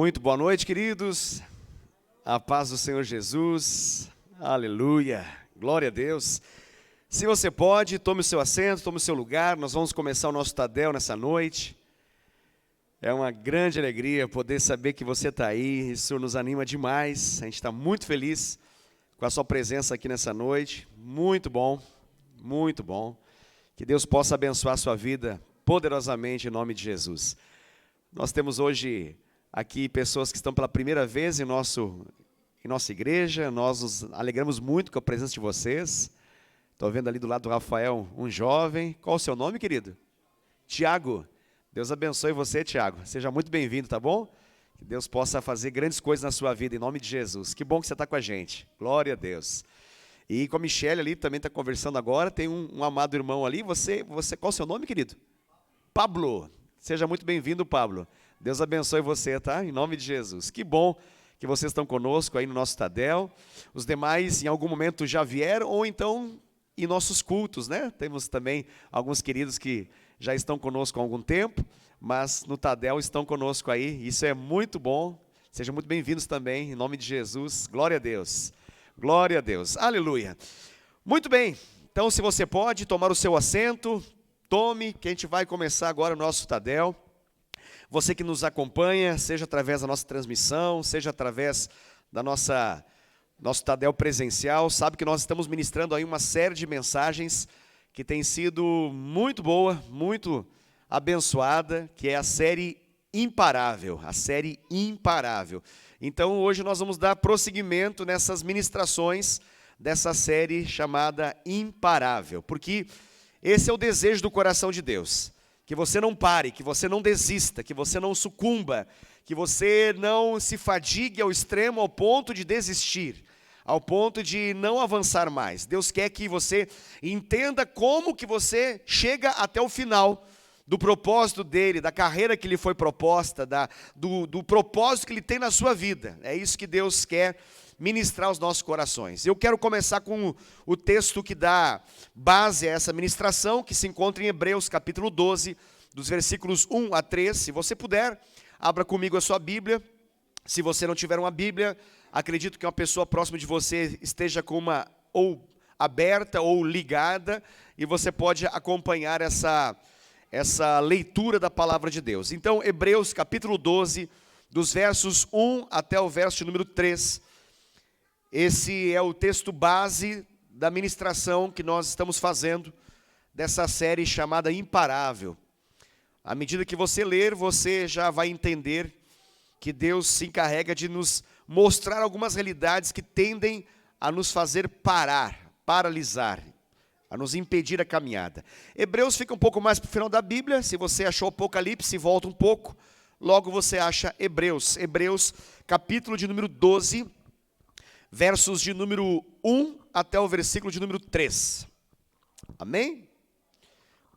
Muito boa noite, queridos. A paz do Senhor Jesus. Aleluia. Glória a Deus. Se você pode, tome o seu assento, tome o seu lugar. Nós vamos começar o nosso Tadel nessa noite. É uma grande alegria poder saber que você está aí. Isso nos anima demais. A gente está muito feliz com a sua presença aqui nessa noite. Muito bom, muito bom. Que Deus possa abençoar a sua vida poderosamente em nome de Jesus. Nós temos hoje aqui pessoas que estão pela primeira vez em nossa igreja. Nós nos alegramos muito com a presença de vocês. Estou vendo ali do lado do Rafael um jovem. Qual o seu nome, querido? Tiago. Deus abençoe você, Tiago. Seja muito bem-vindo, tá bom? Que Deus possa fazer grandes coisas na sua vida, em nome de Jesus. Que bom que você está com a gente. Glória a Deus. E com a Michelle ali, também está conversando agora. Tem um amado irmão ali. Qual o seu nome, querido? Pablo. Seja muito bem-vindo, Pablo. Deus abençoe você, tá? Em nome de Jesus. Que bom que vocês estão conosco aí no nosso Tadel. Os demais, em algum momento, já vieram, ou então em nossos cultos, né? Temos também alguns queridos que já estão conosco há algum tempo, mas no Tadel estão conosco aí. Isso é muito bom. Sejam muito bem-vindos também, em nome de Jesus. Glória a Deus. Glória a Deus. Aleluia. Muito bem. Então, se você pode tomar o seu assento, tome, que a gente vai começar agora o nosso Tadel. Você que nos acompanha, seja através da nossa transmissão, seja através da nosso Tadel presencial, sabe que nós estamos ministrando aí uma série de mensagens que tem sido muito boa, muito abençoada, que é a série Imparável, a série Imparável. Então hoje nós vamos dar prosseguimento nessas ministrações dessa série chamada Imparável, porque esse é o desejo do coração de Deus. Que você não pare, que você não desista, que você não sucumba, que você não se fadigue ao extremo, ao ponto de desistir, ao ponto de não avançar mais. Deus quer que você entenda como que você chega até o final do propósito dele, da carreira que lhe foi proposta, do propósito que ele tem na sua vida. É isso que Deus quer ministrar aos nossos corações. Eu quero começar com o texto que dá base a essa ministração, que se encontra em Hebreus capítulo 12, dos versículos 1 a 3. Se você puder, abra comigo a sua Bíblia. Se você não tiver uma Bíblia, acredito que uma pessoa próxima de você esteja com uma ou aberta ou ligada, e você pode acompanhar essa leitura da palavra de Deus. Então, Hebreus capítulo 12, dos versos 1 até o verso número 3. Esse é o texto base da ministração que nós estamos fazendo dessa série chamada Imparável. À medida que você ler, você já vai entender que Deus se encarrega de nos mostrar algumas realidades que tendem a nos fazer paralisar, a nos impedir a caminhada. Hebreus fica um pouco mais para o final da Bíblia. Se você achou Apocalipse, volta um pouco, logo você acha Hebreus. Hebreus capítulo de número 12, versos de número 1 até o versículo de número 3. Amém?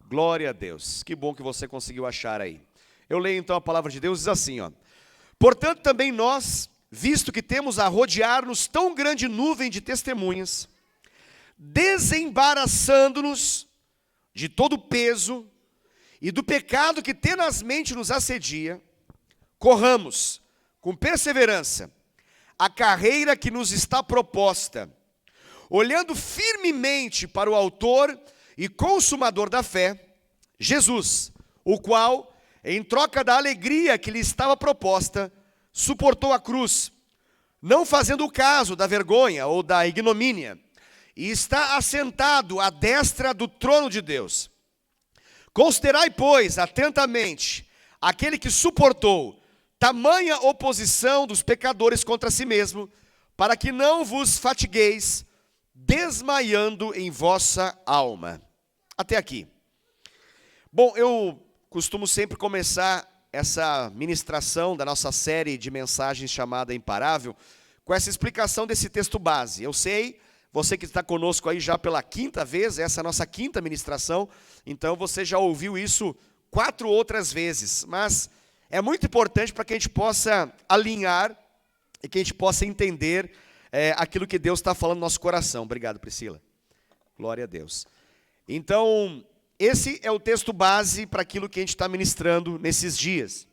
Glória a Deus. Que bom que você conseguiu achar aí. Eu leio então a palavra de Deus, diz assim, ó. Portanto, também nós, visto que temos a rodear-nos tão grande nuvem de testemunhas, desembaraçando-nos de todo o peso e do pecado que tenazmente nos assedia, corramos com perseverança a carreira que nos está proposta, olhando firmemente para o autor e consumador da fé, Jesus, o qual, em troca da alegria que lhe estava proposta, suportou a cruz, não fazendo caso da vergonha ou da ignomínia, e está assentado à destra do trono de Deus. Considerai, pois, atentamente, aquele que suportou tamanha oposição dos pecadores contra si mesmo, para que não vos fatigueis, desmaiando em vossa alma. Até aqui. Bom, eu costumo sempre começar essa ministração da nossa série de mensagens chamada Imparável, com essa explicação desse texto base. Eu sei, você que está conosco aí já pela quinta vez, essa é a nossa quinta ministração, então você já ouviu isso 4 outras vezes, mas é muito importante para que a gente possa alinhar e que a gente possa entender aquilo que Deus está falando no nosso coração. Obrigado, Priscila. Glória a Deus. Então, esse é o texto base para aquilo que a gente está ministrando nesses dias.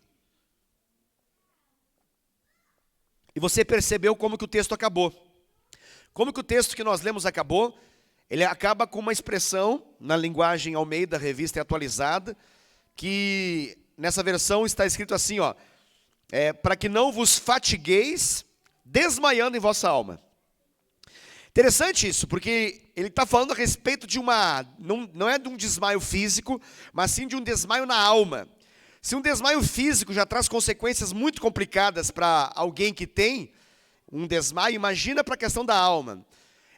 e você percebeu como que o texto acabou. Como que o texto que nós lemos acabou? Ele acaba com uma expressão na linguagem Almeida, revista e atualizada, que nessa versão está escrito assim, ó, para que não vos fatigueis desmaiando em vossa alma. Interessante isso, porque ele está falando a respeito de não é de um desmaio físico, mas sim de um desmaio na alma. Se um desmaio físico já traz consequências muito complicadas para alguém que tem um desmaio, imagina para a questão da alma.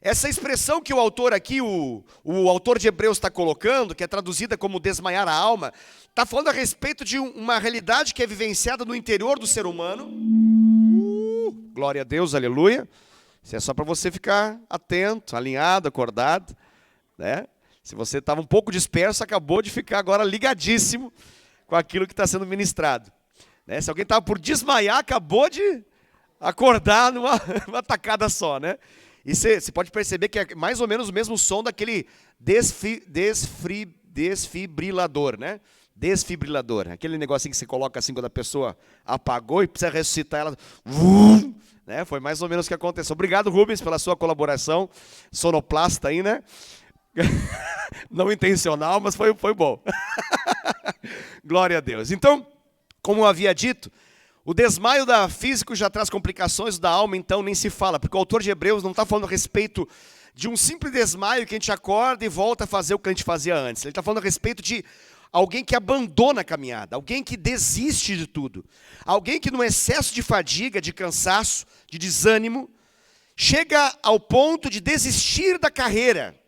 Essa expressão que o autor aqui, o autor de Hebreus está colocando, que é traduzida como desmaiar a alma, está falando a respeito de uma realidade que é vivenciada no interior do ser humano. Glória a Deus, aleluia. Isso é só para você ficar atento, alinhado, acordado, né? Se você estava um pouco disperso, acabou de ficar agora ligadíssimo com aquilo que está sendo ministrado, né? Se alguém estava por desmaiar, acabou de acordar numa tacada só, né? E você pode perceber que é mais ou menos o mesmo som daquele desfibrilador, né? Desfibrilador, aquele negocinho que você coloca assim quando a pessoa apagou e precisa ressuscitar ela. Né? Foi mais ou menos o que aconteceu. Obrigado, Rubens, pela sua colaboração. Sonoplasta aí, né? Não intencional, mas foi bom. Glória a Deus. Então, como eu havia dito, o desmaio físico já traz complicações, da alma então nem se fala, porque o autor de Hebreus não está falando a respeito de um simples desmaio que a gente acorda e volta a fazer o que a gente fazia antes. Ele está falando a respeito de alguém que abandona a caminhada, alguém que desiste de tudo, alguém que no excesso de fadiga, de cansaço, de desânimo, chega ao ponto de desistir da carreira.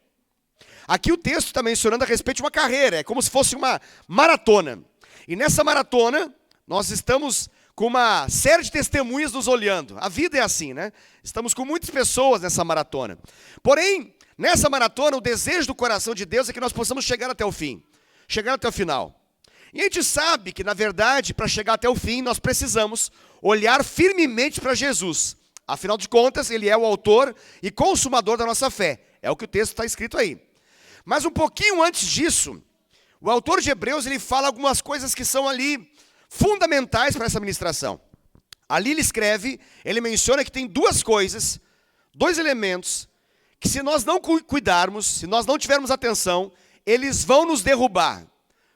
Aqui o texto está mencionando a respeito de uma carreira, é como se fosse uma maratona. E nessa maratona, nós estamos com uma série de testemunhas nos olhando. A vida é assim, né? Estamos com muitas pessoas nessa maratona. Porém, nessa maratona, o desejo do coração de Deus é que nós possamos chegar até o fim. Chegar até o final. E a gente sabe que, na verdade, para chegar até o fim, nós precisamos olhar firmemente para Jesus. Afinal de contas, Ele é o autor e consumador da nossa fé. É o que o texto está escrito aí. Mas um pouquinho antes disso, o autor de Hebreus, ele fala algumas coisas que são ali fundamentais para essa ministração. Ali ele menciona que tem duas coisas, dois elementos, que se nós não cuidarmos, se nós não tivermos atenção, eles vão nos derrubar.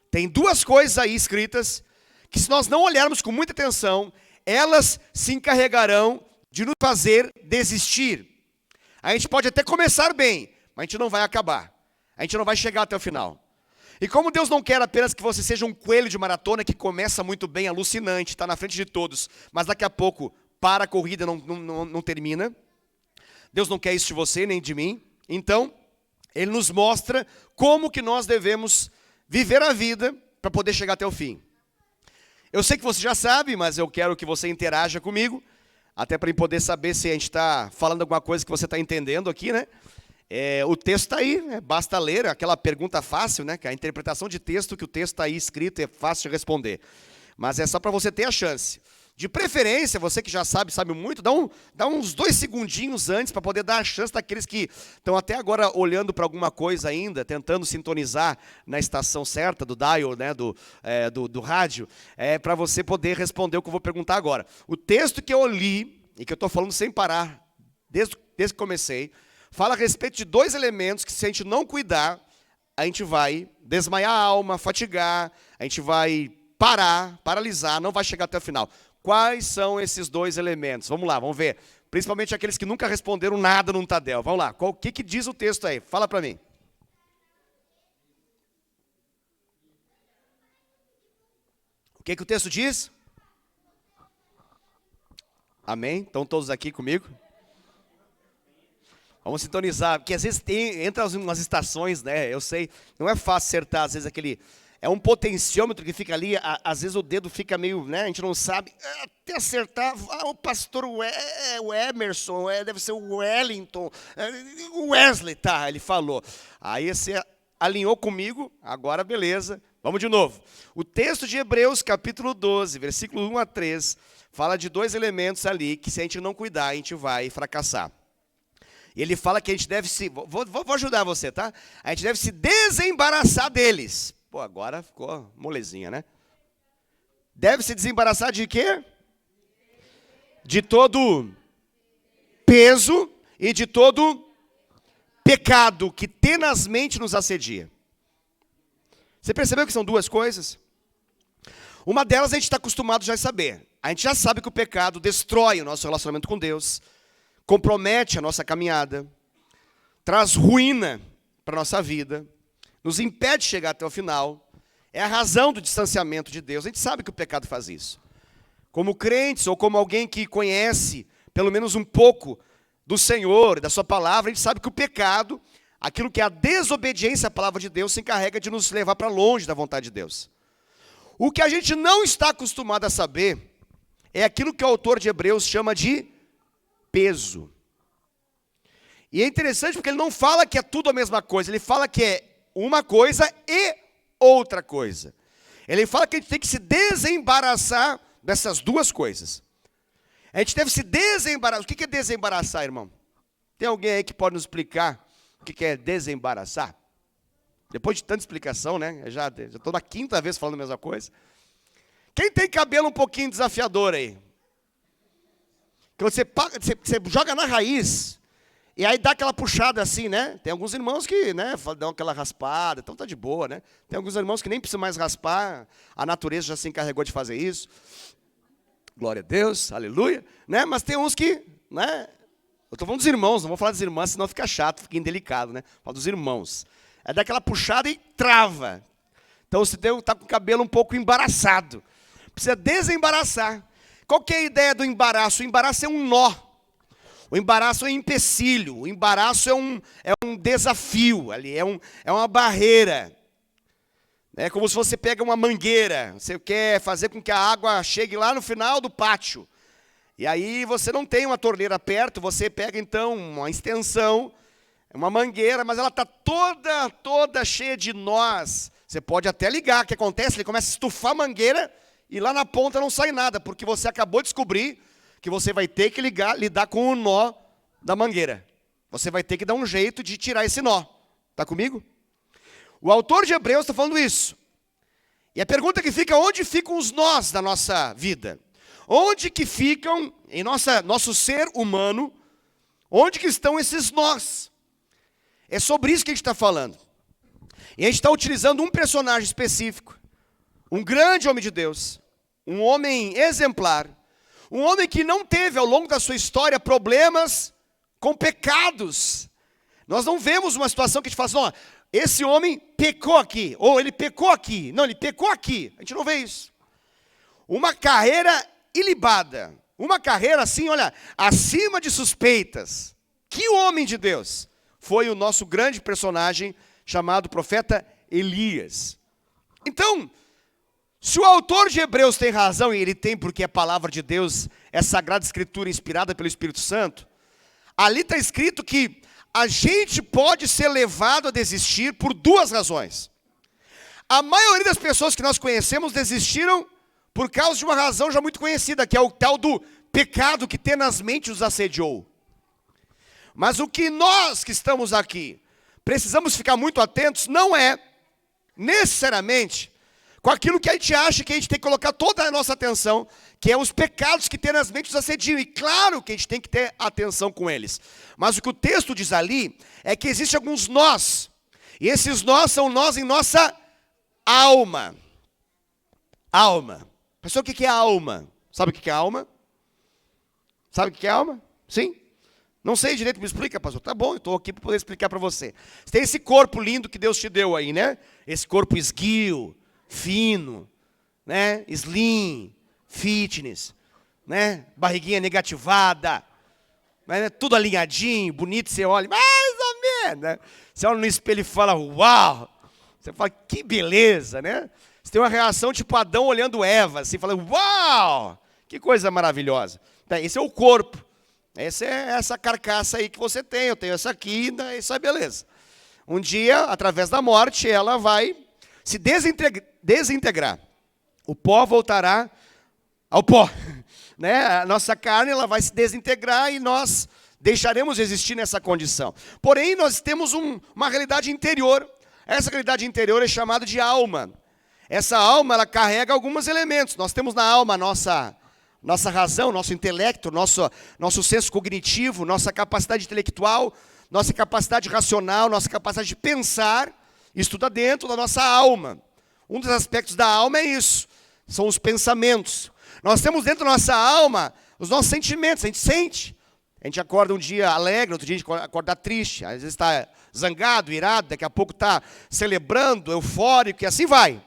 Tem duas coisas aí escritas, que se nós não olharmos com muita atenção, elas se encarregarão de nos fazer desistir. A gente pode até começar bem, mas a gente não vai acabar. A gente não vai chegar até o final. E como Deus não quer apenas que você seja um coelho de maratona que começa muito bem, alucinante, está na frente de todos, mas daqui a pouco para a corrida, não termina. Deus não quer isso de você, nem de mim. Então, Ele nos mostra como que nós devemos viver a vida para poder chegar até o fim. Eu sei que você já sabe, mas eu quero que você interaja comigo, até para poder saber se a gente está falando alguma coisa que você está entendendo aqui, né? O texto está aí, né? Basta ler aquela pergunta fácil, né? Que a interpretação de texto, que o texto está aí escrito, é fácil de responder. Mas é só para você ter a chance. De preferência, você que já sabe muito, dá uns 2 segundinhos antes para poder dar a chance daqueles que estão até agora olhando para alguma coisa ainda, tentando sintonizar na estação certa do dial, né, do rádio, para você poder responder o que eu vou perguntar agora. O texto que eu li, e que eu estou falando sem parar, desde que comecei, fala a respeito de 2 elementos que, se a gente não cuidar, a gente vai desmaiar a alma, fatigar, a gente vai paralisar, não vai chegar até o final. Quais são esses 2 elementos? Vamos lá, vamos ver. Principalmente aqueles que nunca responderam nada no Tadel. Vamos lá, o que diz o texto aí? Fala para mim. O que o texto diz? Amém? Estão todos aqui comigo? Vamos sintonizar, porque às vezes entra umas estações, né? Eu sei, não é fácil acertar, às vezes é um potenciômetro que fica ali, às vezes o dedo fica meio, né? A gente não sabe, até acertar, o pastor o Emerson, deve ser o Wellington, o Wesley, tá, ele falou. Aí você alinhou comigo, agora beleza, vamos de novo. O texto de Hebreus, capítulo 12, versículo 1 a 3, fala de 2 elementos ali, que se a gente não cuidar, a gente vai fracassar. Ele fala que a gente deve vou ajudar você, tá? A gente deve se desembaraçar deles. Pô, agora ficou molezinha, né? Deve se desembaraçar de quê? de todo peso e de todo pecado que tenazmente nos assedia. Você percebeu que são duas coisas? Uma delas a gente está acostumado já a saber. A gente já sabe que o pecado destrói o nosso relacionamento com Deus, compromete a nossa caminhada, traz ruína para a nossa vida, nos impede de chegar até o final, é a razão do distanciamento de Deus. A gente sabe que o pecado faz isso. Como crentes ou como alguém que conhece pelo menos um pouco do Senhor, da sua palavra, a gente sabe que o pecado, aquilo que é a desobediência à palavra de Deus, se encarrega de nos levar para longe da vontade de Deus. O que a gente não está acostumado a saber é aquilo que o autor de Hebreus chama de peso. E é interessante porque ele não fala que é tudo a mesma coisa, ele fala que é uma coisa e outra coisa. Ele fala que a gente tem que se desembaraçar dessas duas coisas. A gente deve se desembaraçar. O que é desembaraçar, irmão? Tem alguém aí que pode nos explicar o que é desembaraçar? Depois de tanta explicação, né? Já estou na quinta vez falando a mesma coisa. Quem tem cabelo um pouquinho desafiador aí? Que você joga na raiz e aí dá aquela puxada assim, né? Tem alguns irmãos que, né, dão aquela raspada, então tá de boa, né? Tem alguns irmãos que nem precisam mais raspar, a natureza já se encarregou de fazer isso. Glória a Deus, aleluia, né? Mas tem uns que, né? Eu estou falando dos irmãos, não vou falar das irmãs, senão fica chato, fica indelicado, né? Falo dos irmãos. É daquela puxada e trava. Então você está com o cabelo um pouco embaraçado. Precisa desembaraçar. Qual que é a ideia do embaraço? O embaraço é um nó. O embaraço é um empecilho. O embaraço é um desafio ali, é uma barreira. É como se você pega uma mangueira, você quer fazer com que a água chegue lá no final do pátio. E aí você não tem uma torneira perto, você pega então uma extensão, uma mangueira, mas ela está toda cheia de nós. Você pode até ligar, o que acontece? Ele começa a estufar a mangueira e lá na ponta não sai nada, porque você acabou de descobrir que você vai ter que lidar com o nó da mangueira. Você vai ter que dar um jeito de tirar esse nó. Está comigo? O autor de Hebreus está falando isso. E a pergunta que fica, onde ficam os nós da nossa vida? Onde que ficam, em nosso ser humano, onde que estão esses nós? É sobre isso que a gente está falando. E a gente está utilizando um personagem específico, um grande homem de Deus, um homem exemplar, um homem que não teve ao longo da sua história problemas com pecados. Nós não vemos uma situação que a gente fala assim, não, esse homem pecou aqui, ou ele pecou aqui. Não, ele pecou aqui. A gente não vê isso. Uma carreira ilibada, uma carreira assim, olha, acima de suspeitas. Que homem de Deus foi o nosso grande personagem chamado profeta Elias. Então, se o autor de Hebreus tem razão, e ele tem porque a palavra de Deus é sagrada escritura inspirada pelo Espírito Santo, ali está escrito que a gente pode ser levado a desistir por duas razões. A maioria das pessoas que nós conhecemos desistiram por causa de uma razão já muito conhecida, que é o tal do pecado que tenazmente os assediou. Mas o que nós que estamos aqui precisamos ficar muito atentos não é necessariamente com aquilo que a gente acha que a gente tem que colocar toda a nossa atenção, que é os pecados que tenazmente os assediam. E claro que a gente tem que ter atenção com eles. Mas o que o texto diz ali é que existem alguns nós. E esses nós são nós em nossa alma. Alma. Pessoal, o que é alma? Sabe o que é alma? Sabe o que é alma? Sim? Não sei direito, me explica, pastor. Tá bom, eu estou aqui para poder explicar para você. Você tem esse corpo lindo que Deus te deu aí, né? Esse corpo esguio, fino, né? Slim, fitness, né? Barriguinha negativada, né? Tudo alinhadinho, bonito, você olha, mais ou menos, né? Você olha no espelho e fala, uau! Você fala, que beleza, né? Você tem uma reação tipo Adão olhando Eva, assim, falando, uau! Que coisa maravilhosa. Esse é o corpo. Essa é essa carcaça aí que você tem, eu tenho essa aqui, isso é beleza. Um dia, através da morte, ela vai se desintegrar. O pó voltará ao pó. Né? A nossa carne ela vai se desintegrar e nós deixaremos de existir nessa condição. Porém, nós temos uma realidade interior. Essa realidade interior é chamada de alma. Essa alma ela carrega alguns elementos. Nós temos na alma a nossa nossa razão, nosso intelecto, nosso senso cognitivo, nossa capacidade intelectual, nossa capacidade racional, nossa capacidade de pensar, isso tudo está dentro da nossa alma. Um dos aspectos da alma é isso, são os pensamentos. Nós temos dentro da nossa alma os nossos sentimentos, a gente sente. A gente acorda um dia alegre, outro dia a gente acorda triste, às vezes está zangado, irado, daqui a pouco está celebrando, eufórico, e assim vai.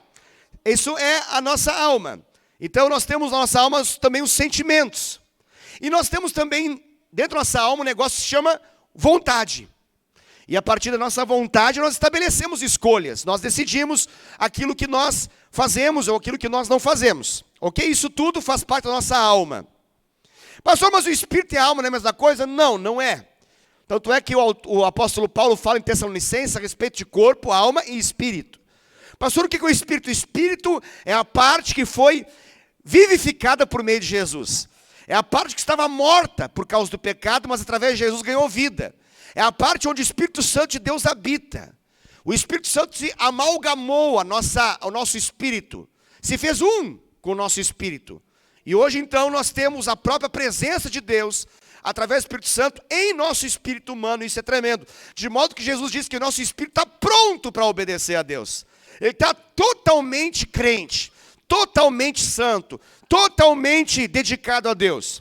Isso é a nossa alma. Então nós temos na nossa alma também os sentimentos. E nós temos também, dentro da nossa alma, um negócio que se chama vontade. E a partir da nossa vontade nós estabelecemos escolhas. Nós decidimos aquilo que nós fazemos ou aquilo que nós não fazemos. Ok? Isso tudo faz parte da nossa alma. Pastor, mas o espírito e a alma não é a mesma coisa? Não, não é. Tanto é que o apóstolo Paulo fala em Tessalonicenses a respeito de corpo, alma e espírito. Pastor, o que é o espírito? O espírito é a parte que foi vivificada por meio de Jesus. É a parte que estava morta por causa do pecado, mas através de Jesus ganhou vida. É a parte onde o Espírito Santo de Deus habita. O Espírito Santo se amalgamou ao nosso espírito. Se fez um com o nosso espírito. E hoje então nós temos a própria presença de Deus através do Espírito Santo em nosso espírito humano. Isso é tremendo. De modo que Jesus disse que o nosso espírito está pronto para obedecer a Deus. Ele está totalmente crente, totalmente santo, totalmente dedicado a Deus.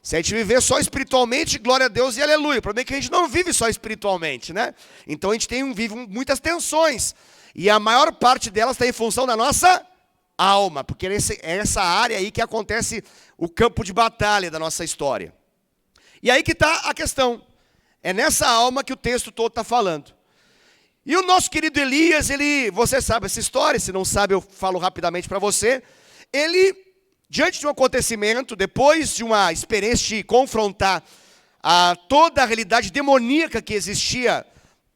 Se a gente viver só espiritualmente, glória a Deus e aleluia. O problema é que a gente não vive só espiritualmente, né? Então a gente vive muitas tensões. E a maior parte delas está em função da nossa alma. Porque é essa área aí que acontece o campo de batalha da nossa história. E aí que está a questão. É nessa alma que o texto todo está falando. E o nosso querido Elias, você sabe essa história, se não sabe eu falo rapidamente para você. Ele, diante de um acontecimento, depois de uma experiência de confrontar toda a realidade demoníaca que existia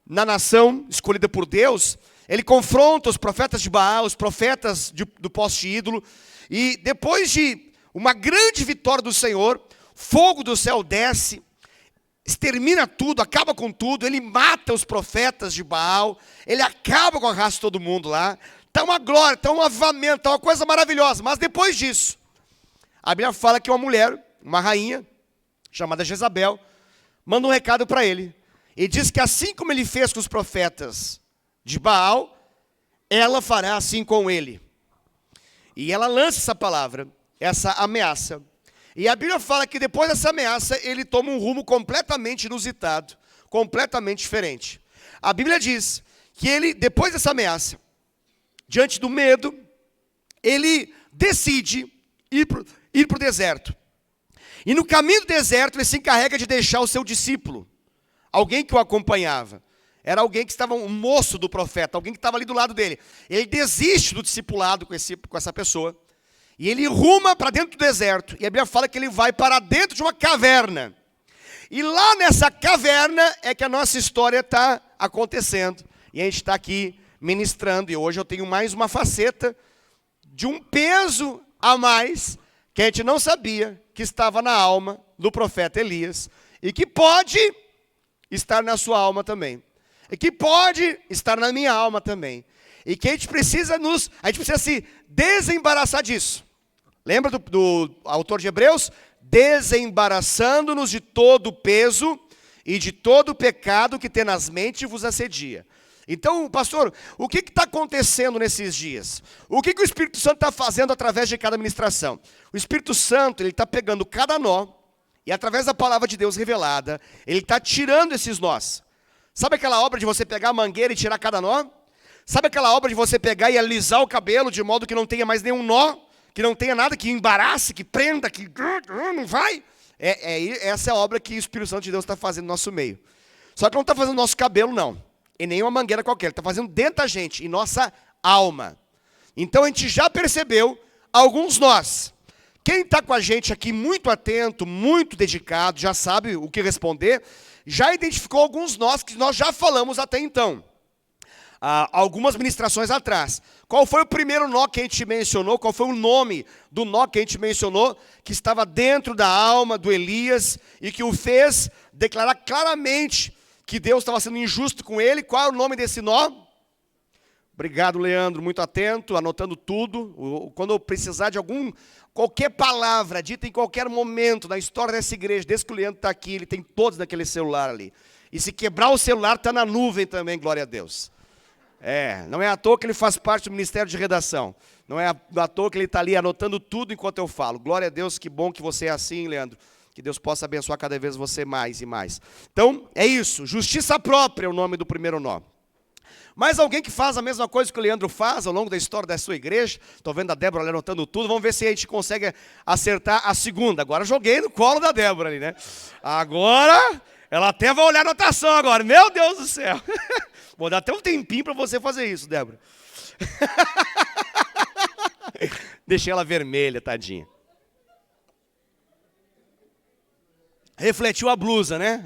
na nação escolhida por Deus, ele confronta os profetas de Baal, os profetas do poste ídolo, e depois de uma grande vitória do Senhor, fogo do céu desce, extermina tudo, acaba com tudo, ele mata os profetas de Baal, ele acaba com a raça de todo mundo lá. Está uma glória, está um avivamento, está uma coisa maravilhosa. Mas depois disso, a Bíblia fala que uma mulher, uma rainha, chamada Jezabel, manda um recado para ele. E diz que assim como ele fez com os profetas de Baal, ela fará assim com ele. E ela lança essa palavra, essa ameaça. E a Bíblia fala que depois dessa ameaça, ele toma um rumo completamente inusitado, completamente diferente. A Bíblia diz que ele, depois dessa ameaça, diante do medo, ele decide ir para o deserto. E no caminho do deserto, ele se encarrega de deixar o seu discípulo, alguém que o acompanhava. Era alguém que estava, um moço do profeta, alguém que estava ali do lado dele. Ele desiste do discipulado com essa pessoa. E ele ruma para dentro do deserto. E a Bíblia fala que ele vai para dentro de uma caverna. E lá nessa caverna é que a nossa história está acontecendo. E a gente está aqui ministrando. E hoje eu tenho mais uma faceta de um peso a mais que a gente não sabia que estava na alma do profeta Elias. E que pode estar na sua alma também. E que pode estar na minha alma também. E que a gente precisa se desembaraçar disso. Lembra do autor de Hebreus? Desembaraçando-nos de todo o peso e de todo o pecado que tenazmente vos assedia. Então, pastor, o que está acontecendo nesses dias? O que o Espírito Santo está fazendo através de cada ministração? O Espírito Santo, ele está pegando cada nó e através da palavra de Deus revelada, ele está tirando esses nós. Sabe aquela obra de você pegar a mangueira e tirar cada nó? Sabe aquela obra de você pegar e alisar o cabelo de modo que não tenha mais nenhum nó? Que não tenha nada que embarace, que prenda, que não vai? Essa é a obra que o Espírito Santo de Deus está fazendo no nosso meio. Só que não está fazendo no nosso cabelo, não. E nem uma mangueira qualquer. Ele está fazendo dentro da gente, em nossa alma. Então a gente já percebeu alguns nós. Quem está com a gente aqui muito atento, muito dedicado, já sabe o que responder, já identificou alguns nós que nós já falamos até então. Algumas ministrações atrás. Qual foi o primeiro nó que a gente mencionou? Qual foi o nome do nó que a gente mencionou? Que estava dentro da alma do Elias e que o fez declarar claramente que Deus estava sendo injusto com ele. Qual é o nome desse nó? Obrigado, Leandro, muito atento, anotando tudo. Quando eu precisar de qualquer palavra dita em qualquer momento na história dessa igreja, desde que o Leandro está aqui, ele tem todos naquele celular ali. E se quebrar o celular, está na nuvem também, glória a Deus. Não é à toa que ele faz parte do Ministério de Redação. Não é à toa que ele está ali anotando tudo enquanto eu falo. Glória a Deus, que bom que você é assim, Leandro. Que Deus possa abençoar cada vez você mais e mais. Então, é isso. Justiça própria é o nome do primeiro nó. Mas alguém que faz a mesma coisa que o Leandro faz ao longo da história da sua igreja. Estou vendo a Débora ali anotando tudo. Vamos ver se a gente consegue acertar a segunda. Agora joguei no colo da Débora ali, né? Agora, ela até vai olhar a anotação agora. Meu Deus do céu. Vou dar até um tempinho para você fazer isso, Débora. Deixei ela vermelha, tadinha. Refletiu a blusa, né?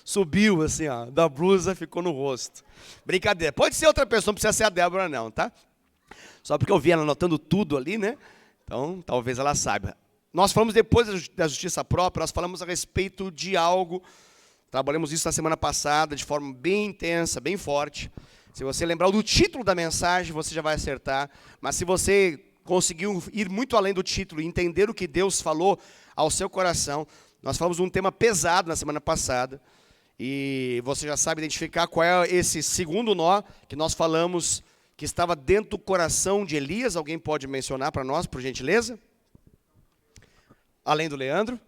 Subiu assim, ó, da blusa ficou no rosto. Brincadeira. Pode ser outra pessoa, não precisa ser a Débora não, tá? Só porque eu vi ela anotando tudo ali, né? Então, talvez ela saiba. Nós falamos depois da justiça própria, nós falamos a respeito de algo. Trabalhamos isso na semana passada, de forma bem intensa, bem forte. Se você lembrar do título da mensagem, você já vai acertar. Mas se você conseguiu ir muito além do título e entender o que Deus falou ao seu coração, nós falamos um tema pesado na semana passada, e você já sabe identificar qual é esse segundo nó que nós falamos, que estava dentro do coração de Elias. Alguém pode mencionar para nós, por gentileza? Além do Leandro.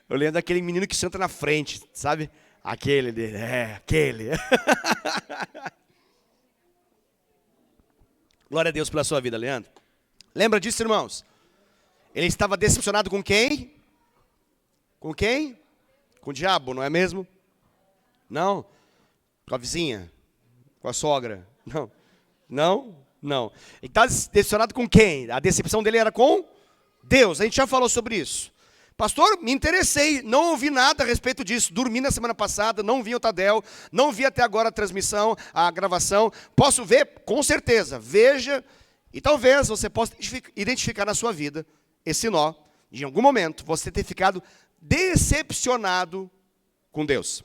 O Leandro é aquele menino que senta na frente, sabe? Aquele dele, aquele. Glória a Deus pela sua vida, Leandro. Lembra disso, irmãos? Ele estava decepcionado com quem? Com quem? Com o diabo, não é mesmo? Não. Com a vizinha? Com a sogra? Não. Não? Não. Ele estava decepcionado com quem? A decepção dele era com Deus. A gente já falou sobre isso. Pastor, me interessei, não ouvi nada a respeito disso. Dormi na semana passada, não vi o Tadel, não vi até agora a transmissão, a gravação. Posso ver? Com certeza. Veja, e talvez você possa identificar na sua vida esse nó, de em algum momento você ter ficado decepcionado com Deus.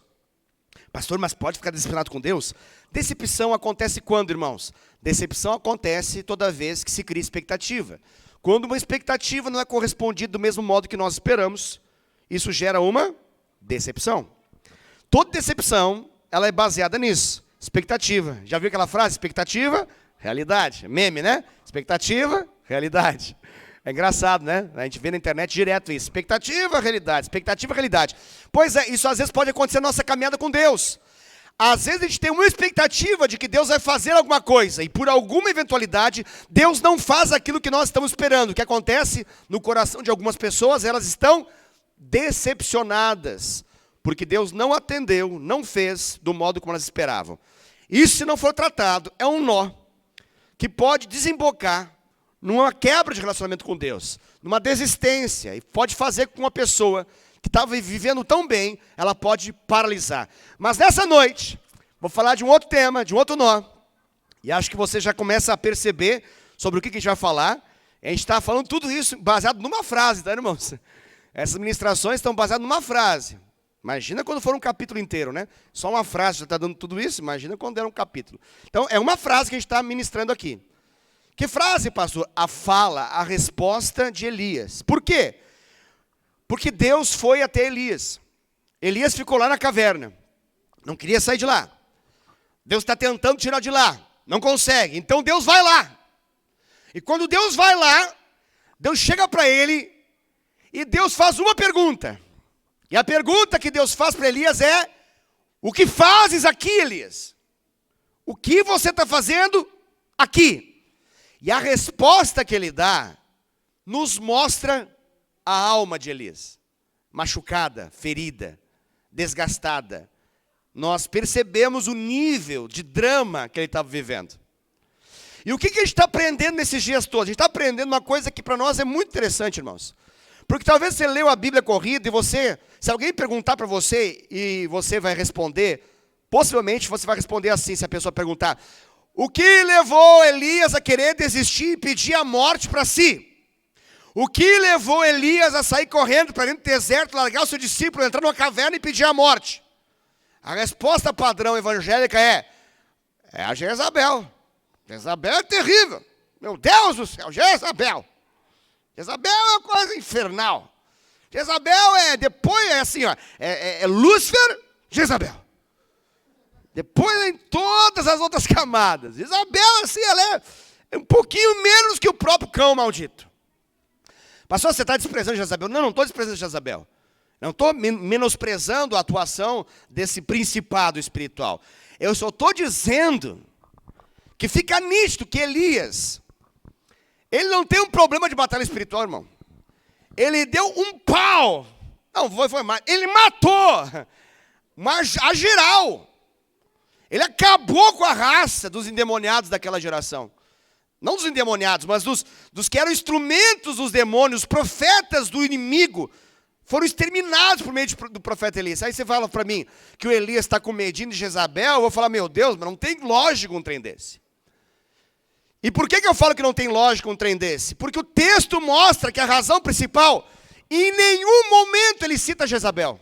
Pastor, mas pode ficar decepcionado com Deus? Decepção acontece quando, irmãos? Decepção acontece toda vez que se cria expectativa. Quando uma expectativa não é correspondida do mesmo modo que nós esperamos, isso gera uma decepção. Toda decepção, ela é baseada nisso. Expectativa. Já viu aquela frase? Expectativa, realidade. Meme, né? Expectativa, realidade. É engraçado, né? A gente vê na internet direto isso. Expectativa, realidade. Expectativa, realidade. Pois é, isso às vezes pode acontecer na nossa caminhada com Deus. Às vezes a gente tem uma expectativa de que Deus vai fazer alguma coisa, e por alguma eventualidade, Deus não faz aquilo que nós estamos esperando. O que acontece no coração de algumas pessoas, elas estão decepcionadas, porque Deus não atendeu, não fez do modo como elas esperavam. Isso, se não for tratado, é um nó que pode desembocar numa quebra de relacionamento com Deus, numa desistência, e pode fazer com uma pessoa que estava vivendo tão bem, ela pode paralisar. Mas nessa noite, vou falar de um outro tema, de um outro nó. E acho que você já começa a perceber sobre o que a gente vai falar. A gente está falando tudo isso baseado numa frase, tá, irmãos? Essas ministrações estão baseadas numa frase. Imagina quando for um capítulo inteiro, né? Só uma frase já está dando tudo isso, imagina quando der um capítulo. Então, é uma frase que a gente está ministrando aqui. Que frase, pastor? A fala, a resposta de Elias. Por quê? Porque Deus foi até Elias. Elias ficou lá na caverna. Não queria sair de lá. Deus está tentando tirar de lá. Não consegue. Então Deus vai lá. E quando Deus vai lá, Deus chega para ele e Deus faz uma pergunta. E a pergunta que Deus faz para Elias é: o que fazes aqui, Elias? O que você está fazendo aqui? E a resposta que ele dá nos mostra a alma de Elias, machucada, ferida, desgastada. Nós percebemos o nível de drama que ele estava vivendo. E o que a gente está aprendendo nesses dias todos? A gente está aprendendo uma coisa que para nós é muito interessante, irmãos. Porque talvez você leu a Bíblia corrida e você, se alguém perguntar para você e você vai responder, possivelmente você vai responder assim, se a pessoa perguntar: o que levou Elias a querer desistir e pedir a morte para si? O que levou Elias a sair correndo para dentro do deserto, largar o seu discípulo, entrar numa caverna e pedir a morte? A resposta padrão evangélica é a Jezabel. Jezabel é terrível. Meu Deus do céu, Jezabel. Jezabel é uma coisa infernal. Jezabel é assim, ó, é Lúcifer, Jezabel. Depois em todas as outras camadas. Jezabel, assim, ela é um pouquinho menos que o próprio cão maldito. Pastor, você está desprezando Jezabel? Não estou desprezando Jezabel. Não estou menosprezando a atuação desse principado espiritual. Eu só estou dizendo que fica nítido que Elias, ele não tem um problema de batalha espiritual, irmão. Ele deu um pau. Não, foi mais. Ele matou a geral. Ele acabou com a raça dos endemoniados daquela geração. Não dos endemoniados, mas dos que eram instrumentos dos demônios, os profetas do inimigo, foram exterminados por meio do profeta Elias. Aí você fala para mim que o Elias está com medinho de Jezabel, eu vou falar, meu Deus, mas não tem lógica um trem desse. E por que eu falo que não tem lógica um trem desse? Porque o texto mostra que a razão principal, em nenhum momento ele cita Jezabel.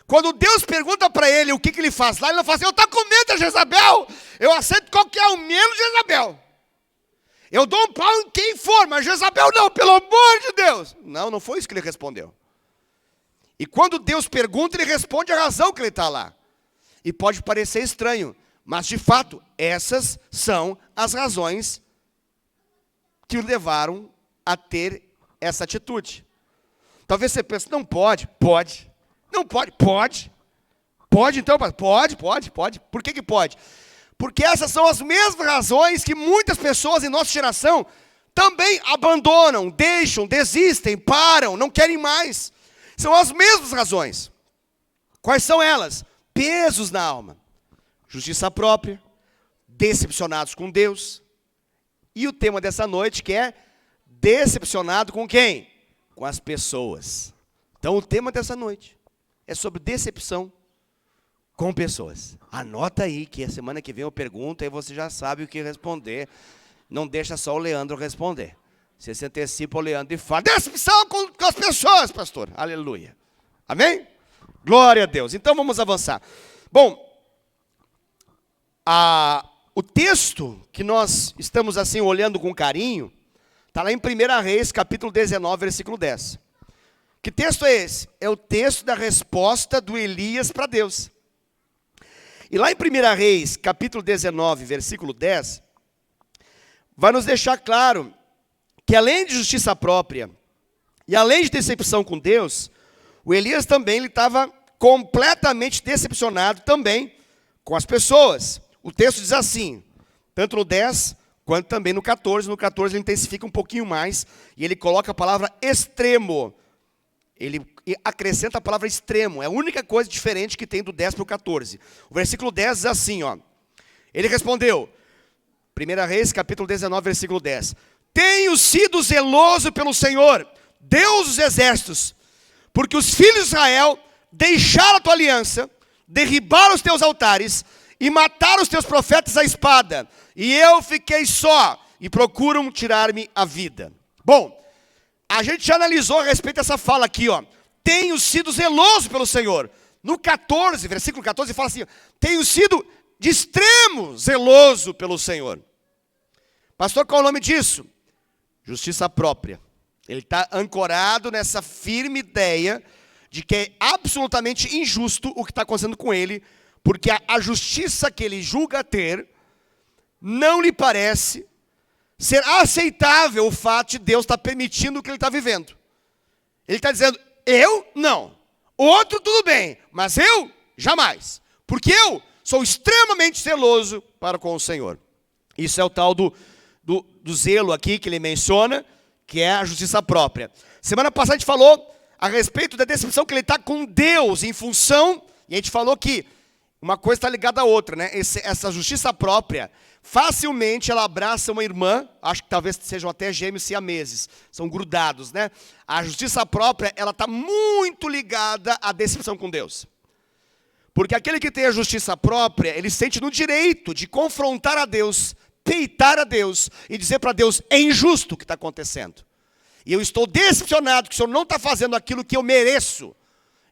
Quando Deus pergunta para ele o que ele faz lá, ele não fala assim, eu estou com medo de Jezabel, eu aceito qualquer um, menos Jezabel. Eu dou um pau em quem for, mas Jezabel não, pelo amor de Deus. Não foi isso que ele respondeu. E quando Deus pergunta, ele responde a razão que ele está lá. E pode parecer estranho, mas de fato, essas são as razões que o levaram a ter essa atitude. Talvez você pense, não pode. Não pode, pode. Pode então, pode. Por que pode? Porque essas são as mesmas razões que muitas pessoas em nossa geração também abandonam, deixam, desistem, param, não querem mais. São as mesmas razões. Quais são elas? Pesos na alma. Justiça própria, decepcionados com Deus. E o tema dessa noite que é decepcionado com quem? Com as pessoas. Então o tema dessa noite é sobre decepção com pessoas. Anota aí que a semana que vem eu pergunto e você já sabe o que responder. Não deixa só o Leandro responder. Você se antecipa o Leandro e fala, decepção com as pessoas, pastor. Aleluia. Amém? Glória a Deus. Então vamos avançar. Bom, o texto que nós estamos assim olhando com carinho, está lá em 1 Reis, capítulo 19, versículo 10. Que texto é esse? É o texto da resposta do Elias para Deus. E lá em 1 Reis, capítulo 19, versículo 10, vai nos deixar claro que além de justiça própria e além de decepção com Deus, o Elias também estava completamente decepcionado também com as pessoas. O texto diz assim, tanto no 10 quanto também no 14. No 14 ele intensifica um pouquinho mais e ele coloca a palavra extremo. Ele acrescenta a palavra extremo, é a única coisa diferente que tem do 10 para o 14. O versículo 10 diz assim, ó. Ele respondeu, 1 Reis, capítulo 19, versículo 10. Tenho sido zeloso pelo Senhor, Deus dos exércitos, porque os filhos de Israel deixaram a tua aliança, derribaram os teus altares e mataram os teus profetas à espada. E eu fiquei só e procuram tirar-me a vida. Bom, a gente já analisou a respeito dessa fala aqui, ó. Tenho sido zeloso pelo Senhor. No 14, versículo 14, fala assim, tenho sido de extremo zeloso pelo Senhor. Pastor, qual é o nome disso? Justiça própria. Ele está ancorado nessa firme ideia de que é absolutamente injusto o que está acontecendo com ele, porque a justiça que ele julga ter não lhe parece ser aceitável o fato de Deus estar permitindo o que ele está vivendo. Ele está dizendo, eu não. Outro tudo bem, mas eu jamais. Porque eu sou extremamente zeloso para com o Senhor. Isso é o tal do zelo aqui que ele menciona, que é a justiça própria. Semana passada a gente falou a respeito da decepção que ele está com Deus em função, e a gente falou que uma coisa está ligada à outra, né? Essa justiça própria, facilmente ela abraça uma irmã, acho que talvez sejam até gêmeos siameses, são grudados, né? A justiça própria, ela está muito ligada à decepção com Deus. Porque aquele que tem a justiça própria, ele sente no direito de confrontar a Deus, peitar a Deus e dizer para Deus, é injusto o que está acontecendo. e eu estou decepcionado que o Senhor não está fazendo aquilo que eu mereço.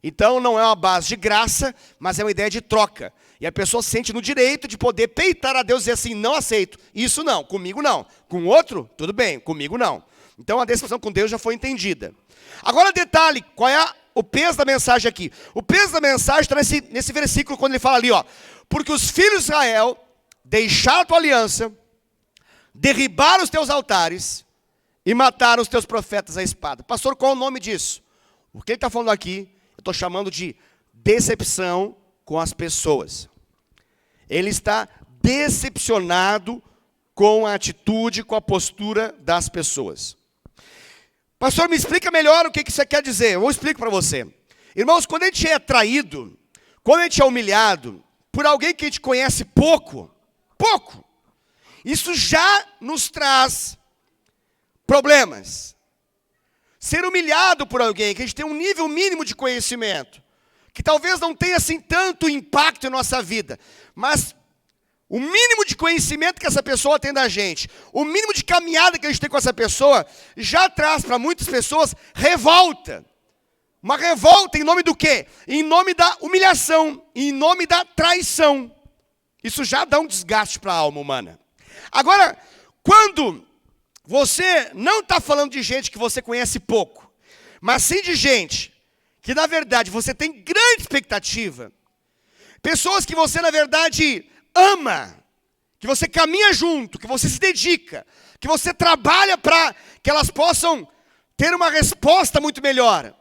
Então não é uma base de graça, mas é uma ideia de troca. E a pessoa sente no direito de poder peitar a Deus e dizer assim, não aceito. Isso não, comigo não. Com outro, tudo bem, comigo não. Então a decepção com Deus já foi entendida. Agora detalhe, qual é o peso da mensagem aqui? O peso da mensagem está nesse versículo, quando ele fala ali, ó. Porque os filhos de Israel deixaram a tua aliança, derribaram os teus altares e mataram os teus profetas à espada. Pastor, qual é o nome disso? O que ele está falando aqui, eu estou chamando de decepção com as pessoas. Ele está decepcionado com a atitude, com a postura das pessoas. Pastor, me explica melhor o que você quer dizer. Eu explico para você. Irmãos, quando a gente é traído, quando a gente é humilhado por alguém que a gente conhece pouco, isso já nos traz problemas. Ser humilhado por alguém que a gente tem um nível mínimo de conhecimento, que talvez não tenha assim tanto impacto em nossa vida, mas o mínimo de conhecimento que essa pessoa tem da gente, o mínimo de caminhada que a gente tem com essa pessoa, já traz para muitas pessoas revolta. Uma revolta em nome do quê? Em nome da humilhação, em nome da traição. Isso já dá um desgaste para a alma humana. Agora, quando você não está falando de gente que você conhece pouco, mas sim de gente que, na verdade, você tem grande expectativa, pessoas que você, na verdade, ama, que você caminha junto, que você se dedica, que você trabalha para que elas possam ter uma resposta muito melhor,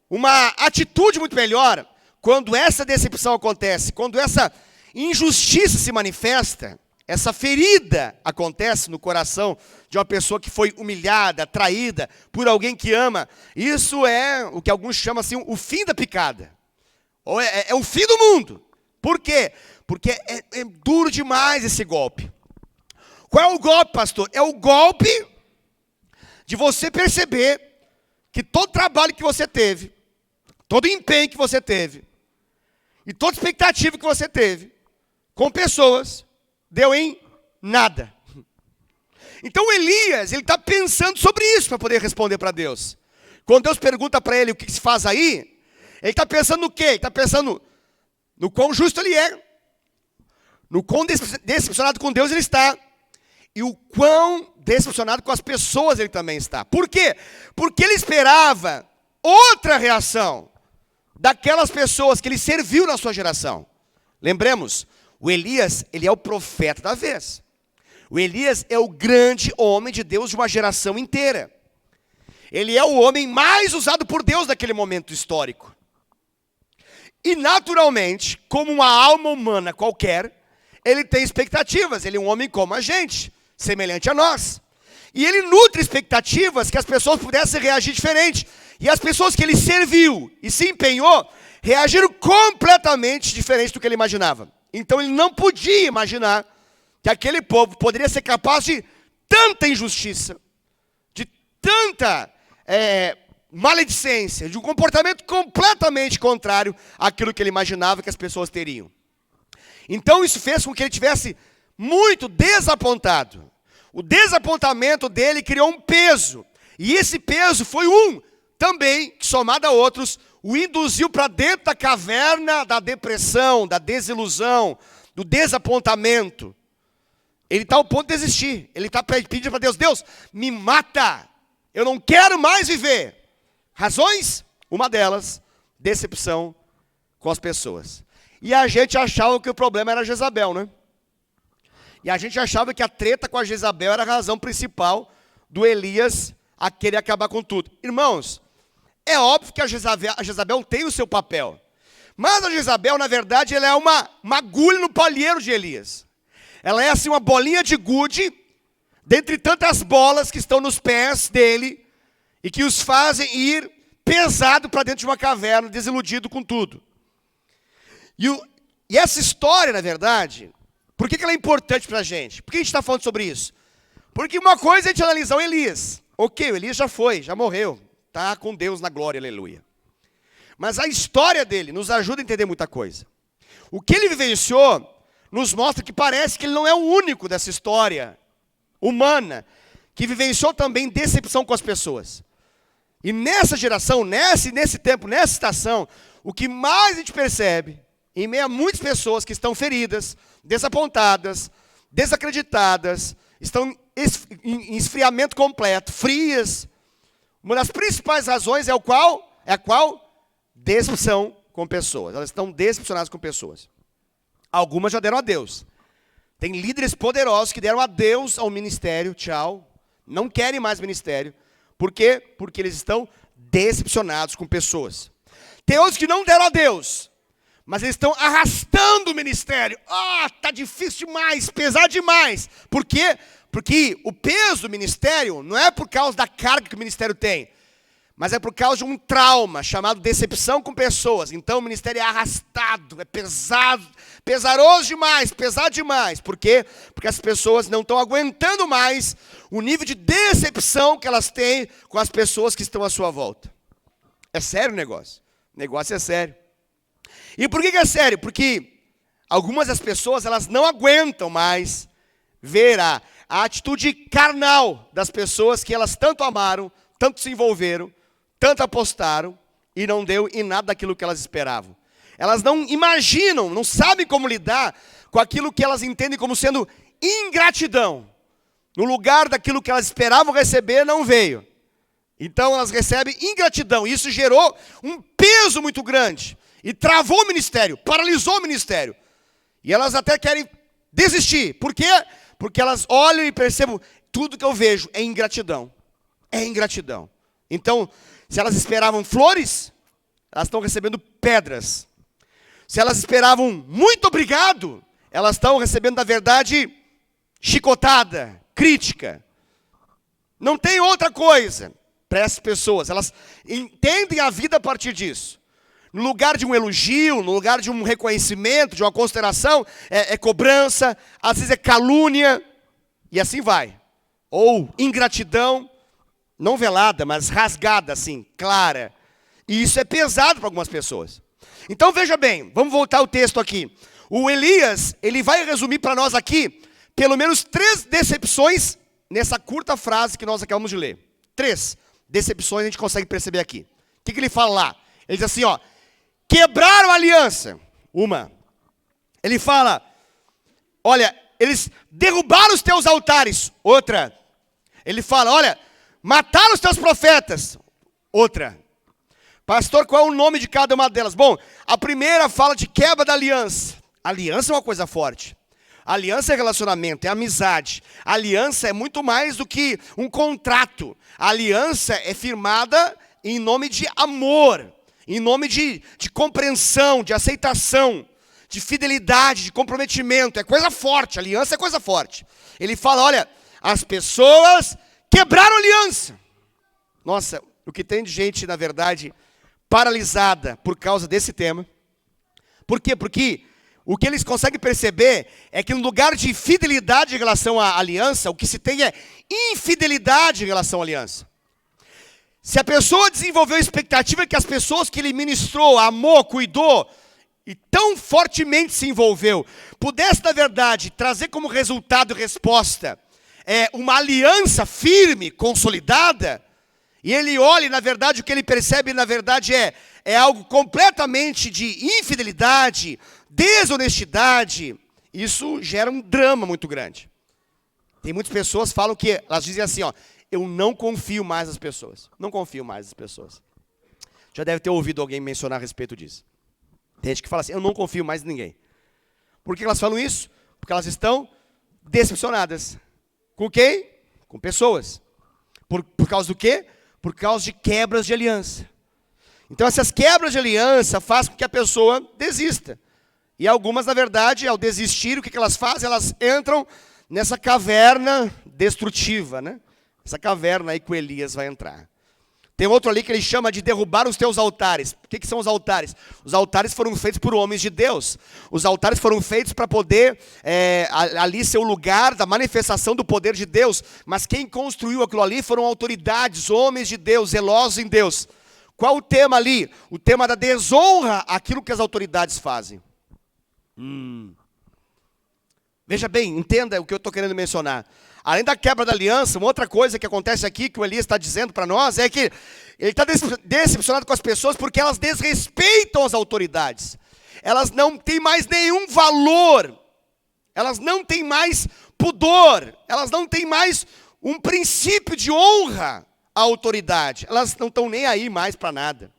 uma atitude muito melhor, quando essa decepção acontece, quando essa injustiça se manifesta, essa ferida acontece no coração de uma pessoa que foi humilhada, traída por alguém que ama, isso é o que alguns chamam assim, o fim da picada. Ou é o fim do mundo. Por quê? Porque é duro demais esse golpe. Qual é o golpe, pastor? É o golpe de você perceber que todo trabalho que você teve, todo empenho que você teve, e toda expectativa que você teve, com pessoas, deu em nada. Então Elias, ele está pensando sobre isso para poder responder para Deus. Quando Deus pergunta para ele o que se faz aí, ele está pensando no quê? Ele está pensando no quão justo ele é, no quão decepcionado com Deus ele está, e o quão decepcionado com as pessoas ele também está. Por quê? Porque ele esperava outra reação daquelas pessoas que ele serviu na sua geração. Lembremos, o Elias, ele é o profeta da vez. O Elias é o grande homem de Deus de uma geração inteira. Ele é o homem mais usado por Deus naquele momento histórico. E naturalmente, como uma alma humana qualquer, ele tem expectativas. Ele é um homem como a gente, semelhante a nós. E ele nutre expectativas que as pessoas pudessem reagir diferente. E as pessoas que ele serviu e se empenhou, reagiram completamente diferente do que ele imaginava. Então ele não podia imaginar que aquele povo poderia ser capaz de tanta injustiça, de tanta maledicência, de um comportamento completamente contrário àquilo que ele imaginava que as pessoas teriam. Então isso fez com que ele tivesse muito desapontado. O desapontamento dele criou um peso, e esse peso foi também, que somado a outros, o induziu para dentro da caverna da depressão, da desilusão, do desapontamento. Ele está ao ponto de desistir. Ele está pedindo para Deus, Deus, me mata. Eu não quero mais viver. Razões? Uma delas, decepção com as pessoas. E a gente achava que o problema era Jezabel, né? E a gente achava que a treta com a Jezabel era a razão principal do Elias a querer acabar com tudo. Irmãos, é óbvio que a Jezabel tem o seu papel. Mas a Jezabel, na verdade, ela é uma agulha no palheiro de Elias. Ela é assim uma bolinha de gude, dentre tantas bolas que estão nos pés dele, e que os fazem ir pesado para dentro de uma caverna, desiludido com tudo. E essa história, na verdade, por que ela é importante para a gente? Por que a gente está falando sobre isso? Porque uma coisa é a gente analisar o Elias. Ok, o Elias já foi, já morreu. Está com Deus na glória, aleluia. Mas a história dele nos ajuda a entender muita coisa. O que ele vivenciou nos mostra que parece que ele não é o único dessa história humana que vivenciou também decepção com as pessoas. E nessa geração, nesse tempo, nessa estação, o que mais a gente percebe, em meio a muitas pessoas que estão feridas, desapontadas, desacreditadas, estão em esfriamento completo, frias. Uma das principais razões é a qual? Decepção com pessoas. Elas estão decepcionadas com pessoas. Algumas já deram adeus. Tem líderes poderosos que deram adeus ao ministério, tchau. Não querem mais ministério. Por quê? Porque eles estão decepcionados com pessoas. Tem outros que não deram adeus, mas eles estão arrastando o ministério. Tá difícil demais, pesado demais. Por quê? Porque o peso do ministério não é por causa da carga que o ministério tem, mas é por causa de um trauma chamado decepção com pessoas. Então o ministério é arrastado, é pesado, pesaroso demais, pesado demais. Por quê? Porque as pessoas não estão aguentando mais o nível de decepção que elas têm com as pessoas que estão à sua volta. É sério o negócio. O negócio é sério. E por que é sério? Porque algumas das pessoas, elas não aguentam mais ver a atitude carnal das pessoas que elas tanto amaram, tanto se envolveram, tanto apostaram, e não deu em nada daquilo que elas esperavam. Elas não imaginam, não sabem como lidar com aquilo que elas entendem como sendo ingratidão. No lugar daquilo que elas esperavam receber, não veio. Então elas recebem ingratidão. Isso gerou um peso muito grande. E travou o ministério, paralisou o ministério. E elas até querem desistir. Por quê? Porque elas olham e percebem, tudo que eu vejo é ingratidão. É ingratidão. Então, se elas esperavam flores, elas estão recebendo pedras. Se elas esperavam muito obrigado, elas estão recebendo, na verdade, chicotada, crítica. Não tem outra coisa para essas pessoas. Elas entendem a vida a partir disso. No lugar de um elogio, no lugar de um reconhecimento, de uma consideração, é cobrança, às vezes é calúnia, e assim vai. Ou ingratidão, não velada, mas rasgada assim, clara. E isso é pesado para algumas pessoas. Então veja bem, vamos voltar ao texto aqui. O Elias, ele vai resumir para nós aqui, pelo menos 3 decepções nessa curta frase que nós acabamos de ler. 3 decepções a gente consegue perceber aqui. O que ele fala lá? Ele diz assim, quebraram a aliança. Uma. Ele fala, olha, eles derrubaram os teus altares. Outra. Ele fala, olha, mataram os teus profetas. Outra. Pastor, qual é o nome de cada uma delas? Bom, a primeira fala de quebra da aliança. Aliança é uma coisa forte. Aliança é relacionamento, é amizade. Aliança é muito mais do que um contrato. A aliança é firmada em nome de amor, em nome de compreensão, de aceitação, de fidelidade, de comprometimento. É coisa forte, aliança é coisa forte. Ele fala, olha, as pessoas quebraram a aliança. Nossa, o que tem de gente, na verdade, paralisada por causa desse tema. Por quê? Porque o que eles conseguem perceber é que no lugar de fidelidade em relação à aliança, o que se tem é infidelidade em relação à aliança. Se a pessoa desenvolveu a expectativa que as pessoas que ele ministrou, amou, cuidou, e tão fortemente se envolveu, pudesse, na verdade, trazer como resultado e resposta uma aliança firme, consolidada, e ele olha, e na verdade, o que ele percebe, na verdade, é algo completamente de infidelidade, desonestidade. Isso gera um drama muito grande. Tem muitas pessoas que falam que, elas dizem assim, eu não confio mais nas pessoas. Não confio mais nas pessoas. Já deve ter ouvido alguém mencionar a respeito disso. Tem gente que fala assim, eu não confio mais em ninguém. Por que elas falam isso? Porque elas estão decepcionadas. Com quem? Com pessoas. Por causa do quê? Por causa de quebras de aliança. Então essas quebras de aliança fazem com que a pessoa desista. E algumas, na verdade, ao desistir, o que elas fazem? Elas entram nessa caverna destrutiva, né? Essa caverna aí que o Elias vai entrar. Tem outro ali que ele chama de derrubar os teus altares. O que são os altares? Os altares foram feitos por homens de Deus. Os altares foram feitos para poder ali ser o lugar da manifestação do poder de Deus. Mas quem construiu aquilo ali foram autoridades, homens de Deus, zelosos em Deus. Qual o tema ali? O tema da desonra àquilo que as autoridades fazem. Veja bem, entenda o que eu estou querendo mencionar. Além da quebra da aliança, uma outra coisa que acontece aqui, que o Elias está dizendo para nós, é que ele está decepcionado com as pessoas porque elas desrespeitam as autoridades. Elas não têm mais nenhum valor, elas não têm mais pudor, elas não têm mais um princípio de honra à autoridade. Elas não estão nem aí mais para nada.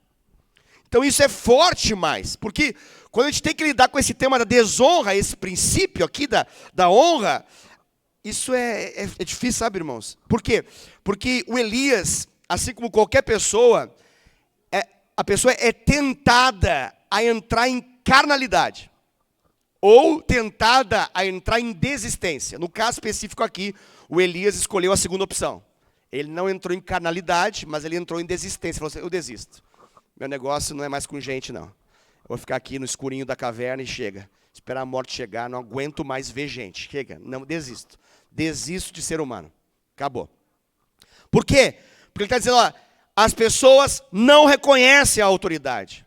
Então isso é forte mais, porque quando a gente tem que lidar com esse tema da desonra, esse princípio aqui da honra, isso é difícil, sabe, irmãos? Por quê? Porque o Elias, assim como qualquer pessoa, a pessoa é tentada a entrar em carnalidade, ou tentada a entrar em desistência. No caso específico aqui, o Elias escolheu a segunda opção. Ele não entrou em carnalidade, mas ele entrou em desistência. Ele falou assim, eu desisto. Meu negócio não é mais com gente, não. Eu vou ficar aqui no escurinho da caverna e chega. Esperar a morte chegar, não aguento mais ver gente. Chega, não, desisto. Desisto de ser humano. Acabou. Por quê? Porque ele está dizendo, ó, as pessoas não reconhecem a autoridade.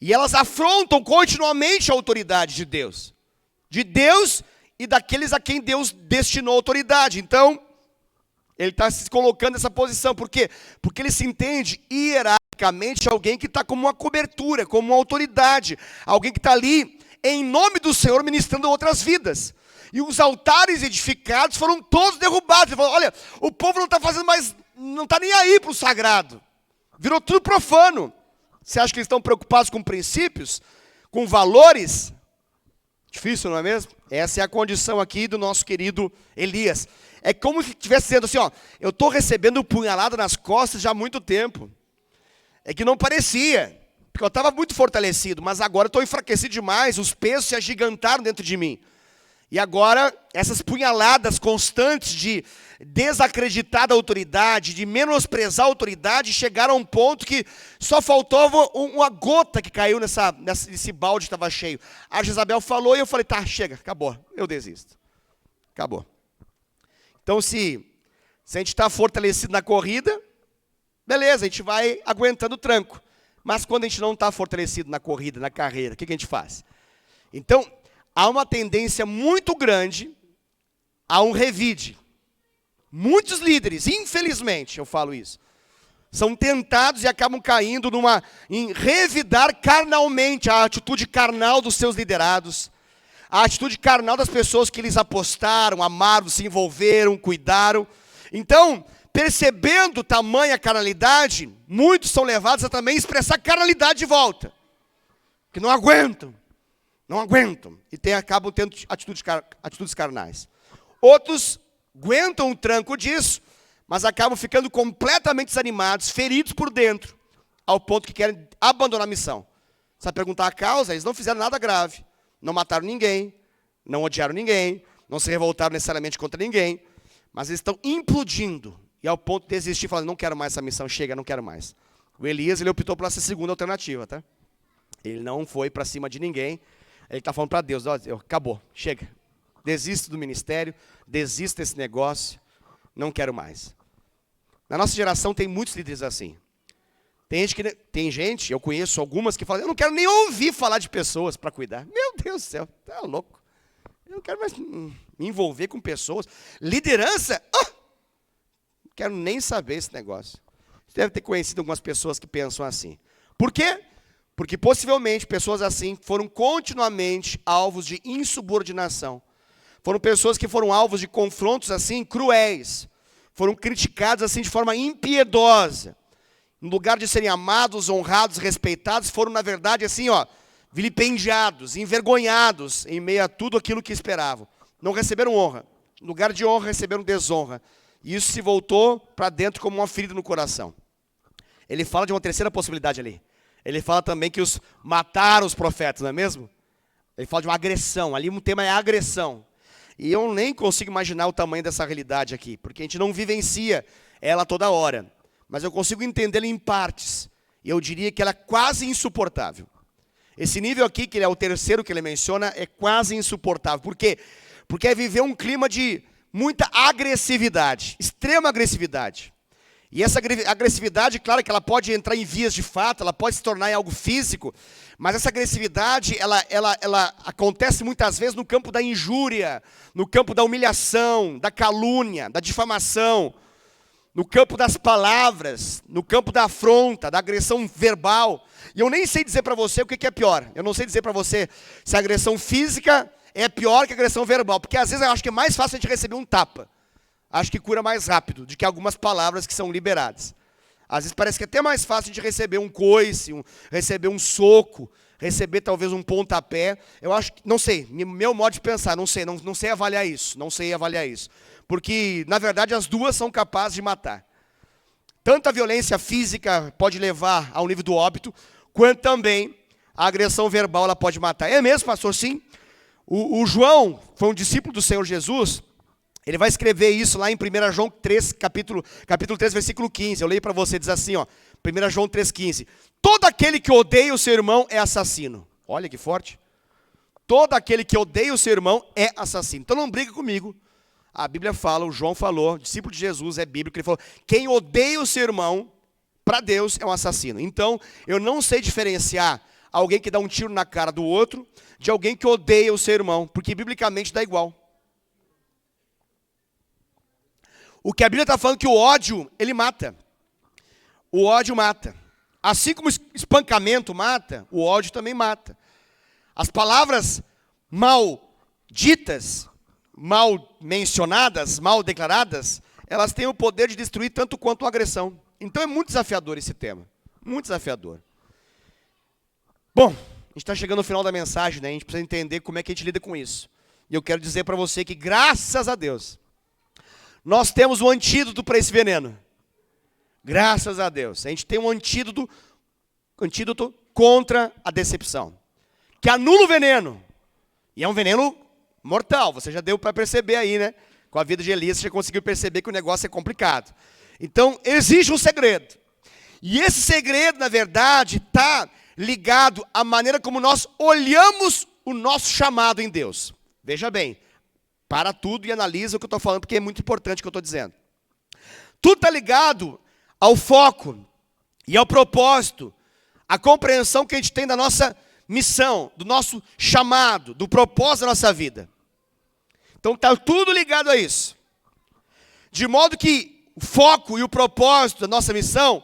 E elas afrontam continuamente a autoridade de Deus. De Deus e daqueles a quem Deus destinou autoridade. Então, ele está se colocando nessa posição. Por quê? Porque ele se entende hierarquicamente alguém que está como uma cobertura, como uma autoridade. Alguém que está ali em nome do Senhor ministrando outras vidas. E os altares edificados foram todos derrubados. Ele falou, olha, o povo não está fazendo mais, não está nem aí para o sagrado. Virou tudo profano. Você acha que eles estão preocupados com princípios? Com valores? Difícil, não é mesmo? Essa é a condição aqui do nosso querido Elias. É como se estivesse dizendo assim, ó, eu estou recebendo punhalada nas costas já há muito tempo. É que não parecia, porque eu estava muito fortalecido, mas agora eu estou enfraquecido demais, os pesos se agigantaram dentro de mim. E agora, essas punhaladas constantes de desacreditar da autoridade, de menosprezar a autoridade, chegaram a um ponto que só faltava uma gota que caiu nesse balde que estava cheio. A Jezabel falou e eu falei, tá, chega, acabou, eu desisto. Acabou. Então, se a gente está fortalecido na corrida, beleza, a gente vai aguentando o tranco. Mas quando a gente não está fortalecido na corrida, na carreira, o que a gente faz? Então, há uma tendência muito grande a um revide. Muitos líderes, infelizmente, eu falo isso, são tentados e acabam caindo em revidar carnalmente a atitude carnal dos seus liderados, a atitude carnal das pessoas que eles apostaram, amaram, se envolveram, cuidaram. Então, percebendo tamanha carnalidade, muitos são levados a também expressar carnalidade de volta, que não aguentam. Não aguentam. E acabam tendo atitudes carnais. Outros aguentam o tranco disso, mas acabam ficando completamente desanimados, feridos por dentro, ao ponto que querem abandonar a missão. Você vai perguntar a causa? Eles não fizeram nada grave. Não mataram ninguém, não odiaram ninguém, não se revoltaram necessariamente contra ninguém, mas eles estão implodindo. E ao ponto de desistir, falando, não quero mais essa missão, chega, não quero mais. O Elias, ele optou por essa segunda alternativa, tá? Ele não foi para cima de ninguém. Ele está falando para Deus, ó, acabou, chega. Desisto do ministério, desisto desse negócio, não quero mais. Na nossa geração tem muitos líderes assim. Tem gente, eu conheço algumas que falam, eu não quero nem ouvir falar de pessoas para cuidar. Meu Deus do céu, tá louco. Eu não quero mais me envolver com pessoas. Liderança, não quero nem saber esse negócio. Você deve ter conhecido algumas pessoas que pensam assim. Por quê? Porque possivelmente pessoas assim foram continuamente alvos de insubordinação. Foram pessoas que foram alvos de confrontos assim cruéis. Foram criticados assim de forma impiedosa. No lugar de serem amados, honrados, respeitados, foram na verdade assim, ó, vilipendiados, envergonhados em meio a tudo aquilo que esperavam. Não receberam honra. No lugar de honra, receberam desonra. E isso se voltou para dentro como uma ferida no coração. Ele fala de uma terceira possibilidade ali. Ele fala também que mataram os profetas, não é mesmo? Ele fala de uma agressão. Ali um tema é a agressão. E eu nem consigo imaginar o tamanho dessa realidade aqui, porque a gente não vivencia ela toda hora. Mas eu consigo entendê-la em partes. E eu diria que ela é quase insuportável. Esse nível aqui, que é o terceiro que ele menciona, é quase insuportável. Por quê? Porque é viver um clima de muita agressividade, extrema agressividade. E essa agressividade, claro que ela pode entrar em vias de fato, ela pode se tornar em algo físico, mas essa agressividade, ela acontece muitas vezes no campo da injúria, no campo da humilhação, da calúnia, da difamação, no campo das palavras, no campo da afronta, da agressão verbal. E eu nem sei dizer para você o que é pior. Eu não sei dizer para você se a agressão física é pior que a agressão verbal, porque às vezes eu acho que é mais fácil a gente receber um tapa. Acho que cura mais rápido do que algumas palavras que são liberadas. Às vezes parece que é até mais fácil de receber um coice, receber um soco, receber talvez um pontapé. Eu acho que, não sei, meu modo de pensar, não sei avaliar isso, Porque, na verdade, as duas são capazes de matar. Tanto a violência física pode levar ao nível do óbito, quanto também a agressão verbal ela pode matar. É mesmo, pastor? Sim. O João foi um discípulo do Senhor Jesus. Ele vai escrever isso lá em 1 João 3, capítulo 3, versículo 15. Eu leio para você, diz assim, ó, 1 João 3,15. Todo aquele que odeia o seu irmão é assassino. Olha que forte. Todo aquele que odeia o seu irmão é assassino. Então não briga comigo. A Bíblia fala, o João falou, discípulo de Jesus, é bíblico, ele falou, quem odeia o seu irmão, para Deus é um assassino. Então, eu não sei diferenciar alguém que dá um tiro na cara do outro, de alguém que odeia o seu irmão, porque biblicamente dá igual. O que a Bíblia está falando é que o ódio, ele mata. O ódio mata. Assim como o espancamento mata, o ódio também mata. As palavras mal ditas, mal mencionadas, mal declaradas, elas têm o poder de destruir tanto quanto a agressão. Então é muito desafiador esse tema. Muito desafiador. Bom, a gente está chegando no final da mensagem, né? A gente precisa entender como é que a gente lida com isso. E eu quero dizer para você que, graças a Deus, nós temos um antídoto para esse veneno. Graças a Deus. A gente tem um antídoto contra a decepção. Que anula o veneno. E é um veneno mortal. Você já deu para perceber aí, né? Com a vida de Elias, você já conseguiu perceber que o negócio é complicado. Então, existe um segredo. E esse segredo, na verdade, está ligado à maneira como nós olhamos o nosso chamado em Deus. Veja bem. Para tudo e analisa o que eu estou falando, porque é muito importante o que eu estou dizendo. Tudo está ligado ao foco e ao propósito, à compreensão que a gente tem da nossa missão, do nosso chamado, do propósito da nossa vida. Então está tudo ligado a isso. De modo que o foco e o propósito da nossa missão,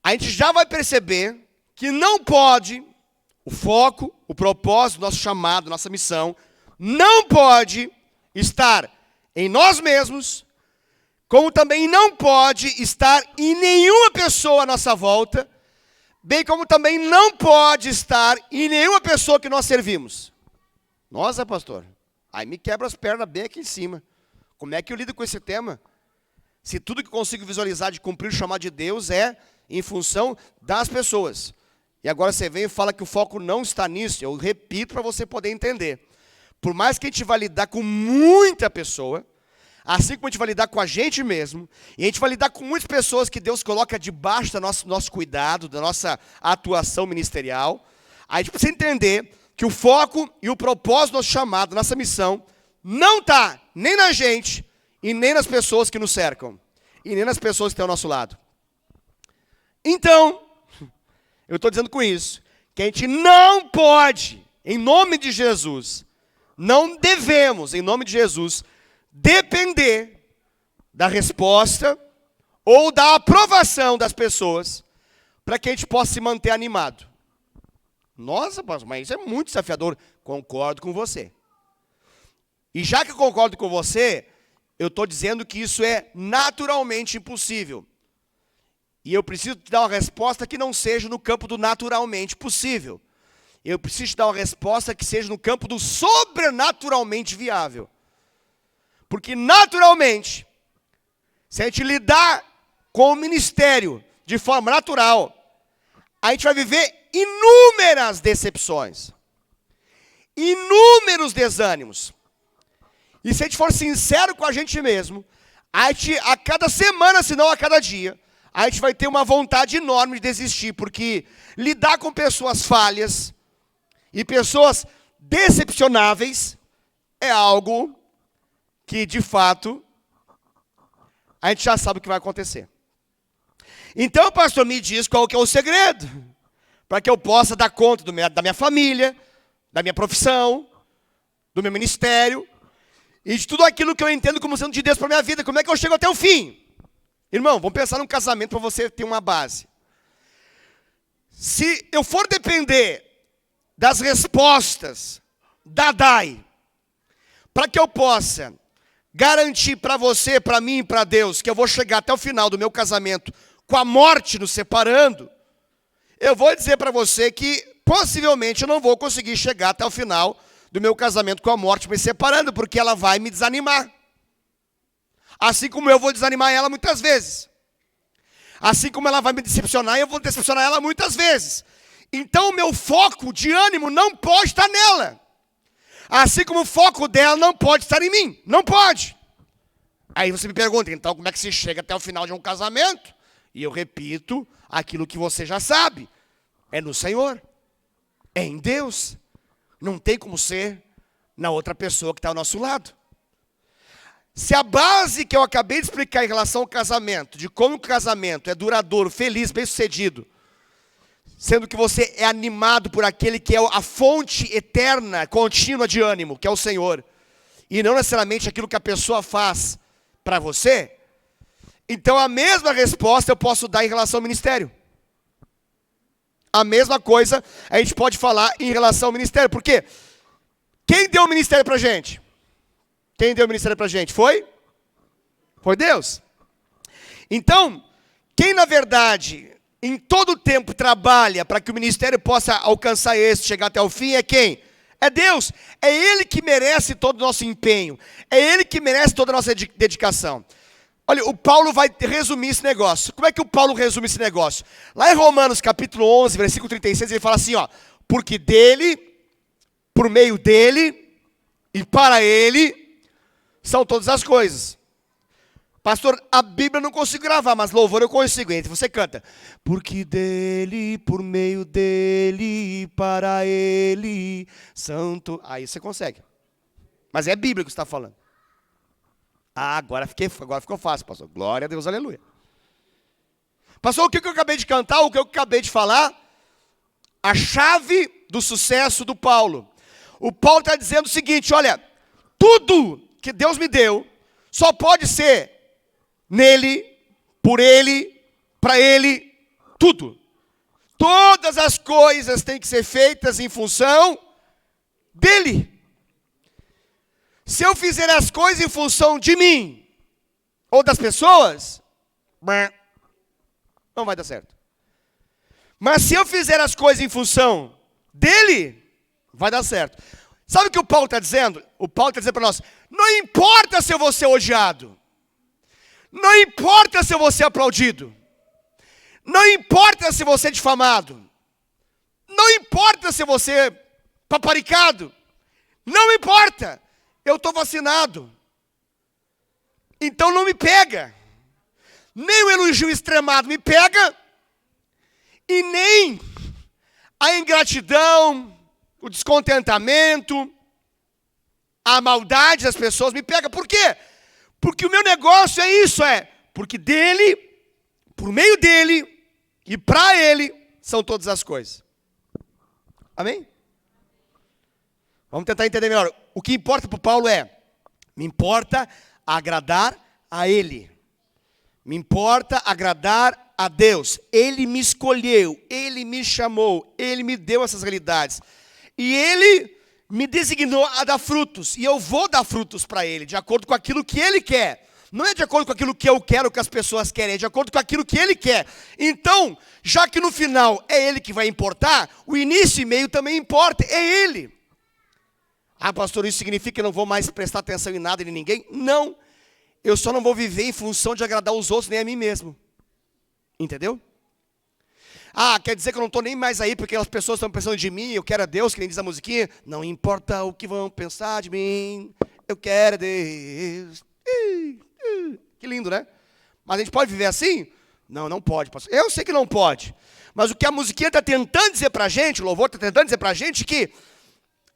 a gente já vai perceber que não pode, o foco, o propósito do nosso chamado, nossa missão, não pode estar em nós mesmos, como também não pode estar em nenhuma pessoa à nossa volta, bem como também não pode estar em nenhuma pessoa que nós servimos. Nossa, pastor, aí me quebra as pernas bem aqui em cima. Como é que eu lido com esse tema? Se tudo que consigo visualizar de cumprir o chamado de Deus é em função das pessoas. E agora você vem e fala que o foco não está nisso. Eu repito para você poder entender. Por mais que a gente vai lidar com muita pessoa, assim como a gente vai lidar com a gente mesmo, e a gente vai lidar com muitas pessoas que Deus coloca debaixo do nosso cuidado, da nossa atuação ministerial, a gente precisa entender que o foco e o propósito do nosso chamado, nossa missão, não está nem na gente e nem nas pessoas que nos cercam, e nem nas pessoas que estão ao nosso lado. Então, eu estou dizendo com isso, que a gente não pode, em nome de Jesus, não devemos, em nome de Jesus, depender da resposta ou da aprovação das pessoas para que a gente possa se manter animado. Nossa, pastor, mas isso é muito desafiador. Concordo com você. E já que eu concordo com você, eu estou dizendo que isso é naturalmente impossível. E eu preciso te dar uma resposta que não seja no campo do naturalmente possível. Eu preciso te dar uma resposta que seja no campo do sobrenaturalmente viável. Porque naturalmente, se a gente lidar com o ministério de forma natural, a gente vai viver inúmeras decepções, inúmeros desânimos. E se a gente for sincero com a gente mesmo, a cada semana, se não a cada dia, a gente vai ter uma vontade enorme de desistir, porque lidar com pessoas falhas e pessoas decepcionáveis é algo que, de fato, a gente já sabe o que vai acontecer. Então, pastor, me diz qual que é o segredo, para que eu possa dar conta da minha família, da minha profissão, do meu ministério, e de tudo aquilo que eu entendo como sendo de Deus para a minha vida. Como é que eu chego até o fim? Irmão, vamos pensar num casamento para você ter uma base. Se eu for depender das respostas da DAI, para que eu possa garantir para você, para mim e para Deus, que eu vou chegar até o final do meu casamento com a morte nos separando, eu vou dizer para você que possivelmente eu não vou conseguir chegar até o final do meu casamento com a morte me separando, porque ela vai me desanimar. Assim como eu vou desanimar ela muitas vezes. Assim como ela vai me decepcionar, eu vou decepcionar ela muitas vezes. Então o meu foco de ânimo não pode estar nela. Assim como o foco dela não pode estar em mim. Não pode. Aí você me pergunta, então como é que se chega até o final de um casamento? E eu repito aquilo que você já sabe. É no Senhor. É em Deus. Não tem como ser na outra pessoa que está ao nosso lado. Se a base que eu acabei de explicar em relação ao casamento, de como o casamento é duradouro, feliz, bem-sucedido, sendo que você é animado por aquele que é a fonte eterna, contínua de ânimo, que é o Senhor, e não necessariamente aquilo que a pessoa faz para você, então a mesma resposta eu posso dar em relação ao ministério. A mesma coisa a gente pode falar em relação ao ministério. Por quê? Quem deu o ministério para a gente? Quem deu o ministério para a gente? Foi? Foi Deus. Então, quem na verdade, em todo o tempo trabalha para que o ministério possa alcançar êxito, chegar até o fim, é quem? É Deus. É Ele que merece todo o nosso empenho. É Ele que merece toda a nossa dedicação. Olha, o Paulo vai resumir esse negócio. Como é que o Paulo resume esse negócio? Lá em Romanos capítulo 11, versículo 36, ele fala assim, ó, porque dele, por meio dele e para ele são todas as coisas. Pastor, a Bíblia eu não consigo gravar, mas louvor eu consigo. Entre você canta, porque dele, por meio dele e para ele são todas. Aí você consegue. Mas é a Bíblia que você está falando. Ah, agora ficou fácil, pastor. Glória a Deus, aleluia. Pastor, o que eu acabei de cantar, o que eu acabei de falar? A chave do sucesso do Paulo. O Paulo está dizendo o seguinte, olha, tudo que Deus me deu só pode ser nele, por ele, para ele, tudo. Todas as coisas têm que ser feitas em função dele. Se eu fizer as coisas em função de mim ou das pessoas, não vai dar certo. Mas se eu fizer as coisas em função dele, vai dar certo. Sabe o que o Paulo está dizendo? O Paulo está dizendo para nós, não importa se eu vou ser odiado. Não importa se eu vou ser aplaudido. Não importa se eu vou ser difamado. Não importa se eu vou ser paparicado. Não importa. Eu estou vacinado. Então não me pega. Nem o elogio extremado me pega. E nem a ingratidão, o descontentamento, a maldade das pessoas me pega. Por quê? Porque o meu negócio é isso, porque dele, por meio dele e para ele são todas as coisas. Amém? Vamos tentar entender melhor. O que importa para o Paulo me importa agradar a ele. Me importa agradar a Deus. Ele me escolheu, ele me chamou, ele me deu essas realidades. E ele me designou a dar frutos. E eu vou dar frutos para ele, de acordo com aquilo que ele quer. Não é de acordo com aquilo que eu quero, que as pessoas querem, é de acordo com aquilo que ele quer. Então, já que no final é ele que vai importar, o início e meio também importa, é ele. Ah, pastor, isso significa que eu não vou mais prestar atenção em nada e em ninguém? Não. Eu só não vou viver em função de agradar os outros nem a mim mesmo. Entendeu? Ah, quer dizer que eu não estou nem mais aí porque as pessoas estão pensando de mim, eu quero a Deus, que nem diz a musiquinha. Não importa o que vão pensar de mim, eu quero a Deus. Que lindo, né? Mas a gente pode viver assim? Não, não pode, pastor. Eu sei que não pode. Mas o que a musiquinha está tentando dizer para a gente, o louvor está tentando dizer para a gente que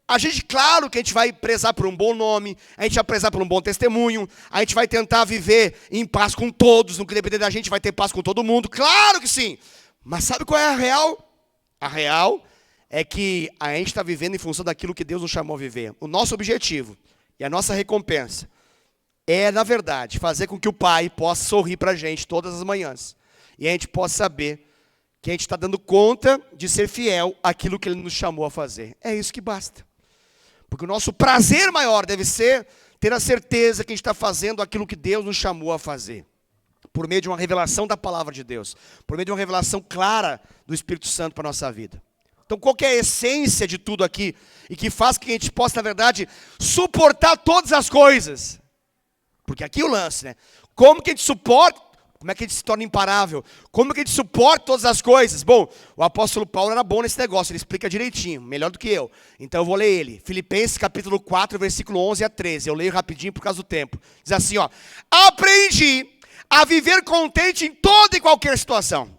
A gente, claro que a gente vai prezar por um bom nome, a gente vai prezar por um bom testemunho, a gente vai tentar viver em paz com todos, no que depender da gente vai ter paz com todo mundo, claro que sim. Mas sabe qual é a real? A real é que a gente está vivendo em função daquilo que Deus nos chamou a viver. O nosso objetivo e a nossa recompensa é, na verdade, fazer com que o Pai possa sorrir para a gente todas as manhãs. E a gente possa saber que a gente está dando conta de ser fiel àquilo que Ele nos chamou a fazer. É isso que basta. Porque o nosso prazer maior deve ser ter a certeza que a gente está fazendo aquilo que Deus nos chamou a fazer. Por meio de uma revelação da palavra de Deus. Por meio de uma revelação clara do Espírito Santo para a nossa vida. Então, qual que é a essência de tudo aqui? E que faz com que a gente possa, na verdade, suportar todas as coisas. Porque aqui é o lance, né? Como que a gente suporta? Como é que a gente se torna imparável? Como que a gente suporta todas as coisas? Bom, o apóstolo Paulo era bom nesse negócio, ele explica direitinho, melhor do que eu. Então eu vou ler ele. Filipenses capítulo 4, versículo 11 a 13. Eu leio rapidinho por causa do tempo. Diz assim, ó. Aprendi a viver contente em toda e qualquer situação.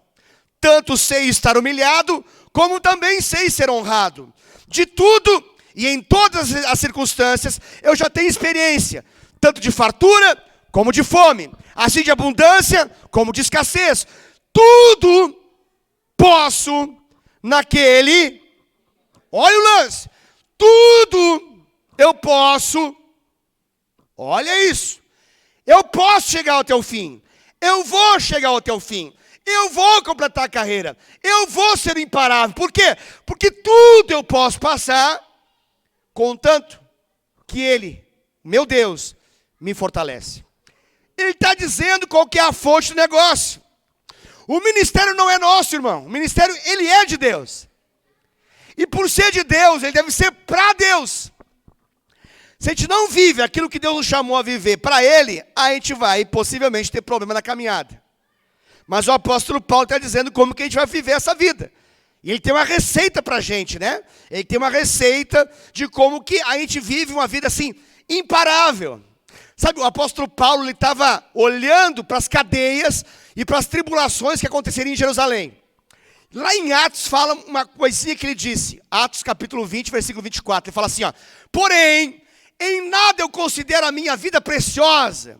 Tanto sei estar humilhado, como também sei ser honrado. De tudo e em todas as circunstâncias, eu já tenho experiência, tanto de fartura como de fome, assim de abundância como de escassez. Tudo posso naquele, olha o lance, tudo eu posso, olha isso, eu posso chegar ao teu fim, eu vou chegar ao teu fim. Eu vou completar a carreira. Eu vou ser imparável. Por quê? Porque tudo eu posso passar, contanto que Ele, meu Deus, me fortalece. Ele está dizendo qual que é a fonte do negócio. O ministério não é nosso, irmão. O ministério, ele é de Deus. E por ser de Deus, ele deve ser para Deus. Se a gente não vive aquilo que Deus nos chamou a viver para Ele, a gente vai possivelmente ter problema na caminhada. Mas o apóstolo Paulo está dizendo como que a gente vai viver essa vida. E ele tem uma receita para a gente, né? Ele tem uma receita de como que a gente vive uma vida assim, imparável. Sabe, o apóstolo Paulo, ele estava olhando para as cadeias e para as tribulações que aconteceriam em Jerusalém. Lá em Atos fala uma coisinha que ele disse. Atos capítulo 20, versículo 24. Ele fala assim, ó. Porém, em nada eu considero a minha vida preciosa.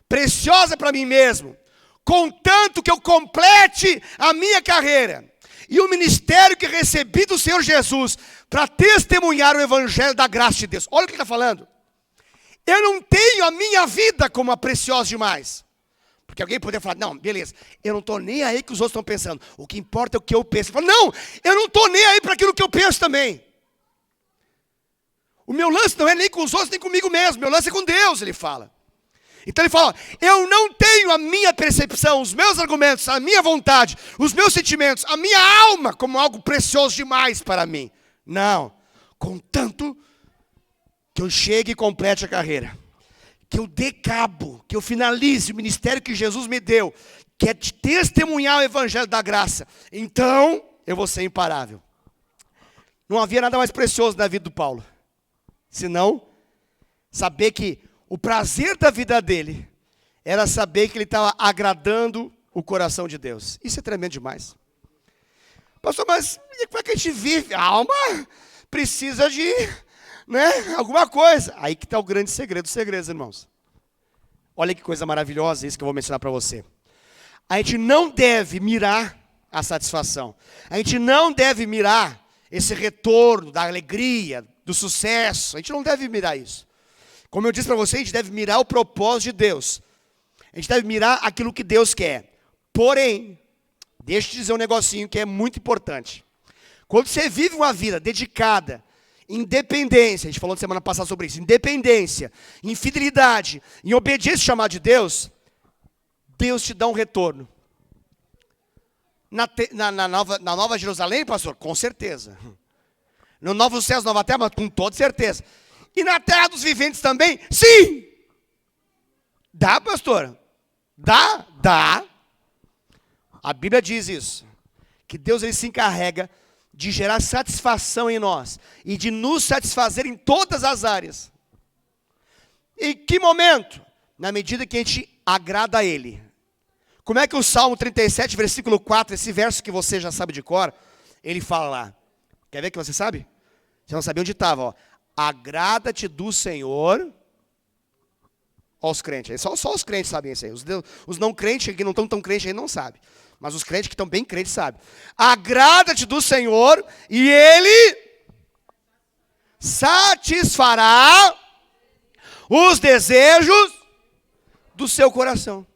Preciosa para mim mesmo. Contanto que eu complete a minha carreira e o ministério que recebi do Senhor Jesus para testemunhar o evangelho da graça de Deus. Olha o que ele está falando. Eu não tenho a minha vida como a preciosa demais. Porque alguém poderia falar, não, beleza, eu não estou nem aí que os outros estão pensando. O que importa é o que eu penso. Falo, não, eu não estou nem aí para aquilo que eu penso também. O meu lance não é nem com os outros, nem comigo mesmo. Meu lance é com Deus, ele fala. Então ele fala, eu não tenho a minha percepção, os meus argumentos, a minha vontade, os meus sentimentos, a minha alma como algo precioso demais para mim. Não, contanto que eu chegue e complete a carreira. Que eu dê cabo, que eu finalize o ministério que Jesus me deu, que é de testemunhar o evangelho da graça. Então, eu vou ser imparável. Não havia nada mais precioso na vida do Paulo, senão saber que o prazer da vida dele era saber que ele estava agradando o coração de Deus. Isso é tremendo demais. Pastor, mas como é que a gente vive? A alma precisa de, alguma coisa. Aí que está o grande segredo dos segredos, irmãos. Olha que coisa maravilhosa isso que eu vou mencionar para você. A gente não deve mirar a satisfação. A gente não deve mirar esse retorno da alegria, do sucesso. A gente não deve mirar isso. Como eu disse para você, a gente deve mirar o propósito de Deus. A gente deve mirar aquilo que Deus quer. Porém, deixa eu te dizer um negocinho que é muito importante. Quando você vive uma vida dedicada, independência, a gente falou semana passada sobre isso, independência, em fidelidade, em obediência ao chamado de Deus, Deus te dá um retorno. Na Nova Jerusalém, pastor? Com certeza. No Novo Céu, Nova Terra, com toda certeza. E na terra dos viventes também? Sim! Dá, pastor? Dá. A Bíblia diz isso. Que Deus ele se encarrega de gerar satisfação em nós. E de nos satisfazer em todas as áreas. Em que momento? Na medida que a gente agrada a Ele. Como é que o Salmo 37, versículo 4, esse verso que você já sabe de cor, ele fala lá. Quer ver que você sabe? Você não sabia onde estava, ó. Agrada-te do Senhor. Ó, os crentes. Só os crentes sabem isso aí. Os não crentes que não estão tão crentes aí não sabem. Mas os crentes que estão bem crentes sabem. Agrada-te do Senhor e Ele satisfará os desejos do seu coração.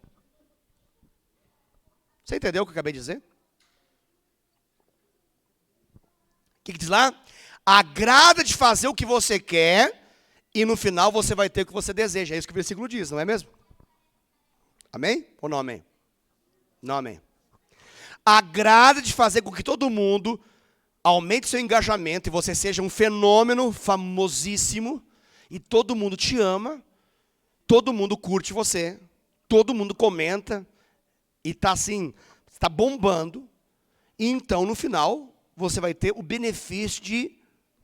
Você entendeu o que eu acabei de dizer? O que diz lá? Agrada de fazer o que você quer e no final você vai ter o que você deseja. É isso que o versículo diz, não é mesmo? Amém? Ou não amém? Não amém. Agrada de fazer com que todo mundo aumente seu engajamento e você seja um fenômeno famosíssimo e todo mundo te ama, todo mundo curte você, todo mundo comenta e está assim, está bombando. E então no final você vai ter o benefício de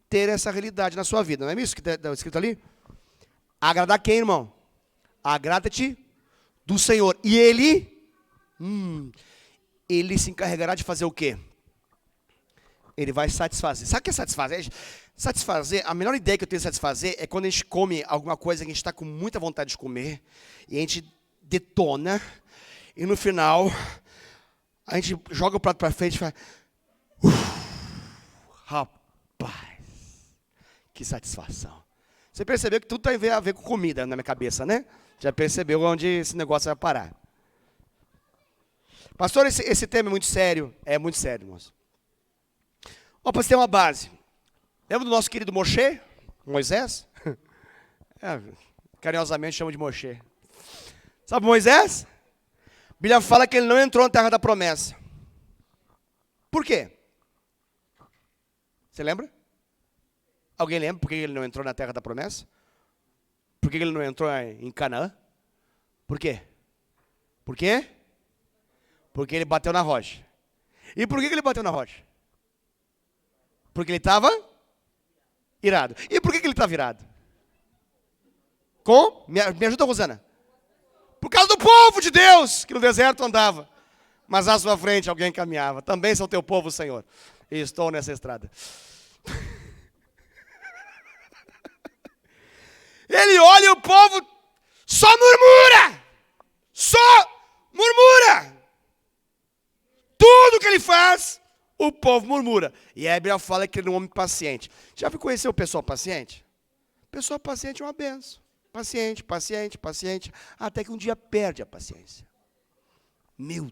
ter essa realidade na sua vida. Não é isso que está escrito ali? Agradar quem, irmão? Agrada-te do Senhor. E Ele se encarregará de fazer o quê? Ele vai satisfazer. Sabe o que é satisfazer? Satisfazer, a melhor ideia que eu tenho de satisfazer é quando a gente come alguma coisa que a gente está com muita vontade de comer, e a gente detona, e no final, a gente joga o prato para frente e fala, rapaz, que satisfação. Você percebeu que tudo tem a ver com comida na minha cabeça, né? Já percebeu onde esse negócio vai parar. Pastor, esse tema é muito sério, irmãos. Ó, para você ter uma base. Lembra do nosso querido Moshe? Moisés? Carinhosamente chama de Moshe. Sabe Moisés? A Bíblia fala que ele não entrou na terra da promessa. Por quê? Você lembra? Alguém lembra por que ele não entrou na terra da promessa? Por que ele não entrou em Canaã? Por quê? Por quê? Porque ele bateu na rocha. E por que ele bateu na rocha? Porque ele estava irado. E por que ele estava irado? Me ajuda, Rosana. Por causa do povo de Deus, que no deserto andava. Mas à sua frente alguém caminhava. Também são teu povo, Senhor. E estou nessa estrada. Ele olha e o povo só murmura. Só murmura. Tudo que ele faz, o povo murmura. E a Bíblia fala que ele é um homem paciente. Já conheceu o pessoal paciente? Pessoa paciente é uma benção. Paciente, paciente, paciente. Até que um dia perde a paciência. Meu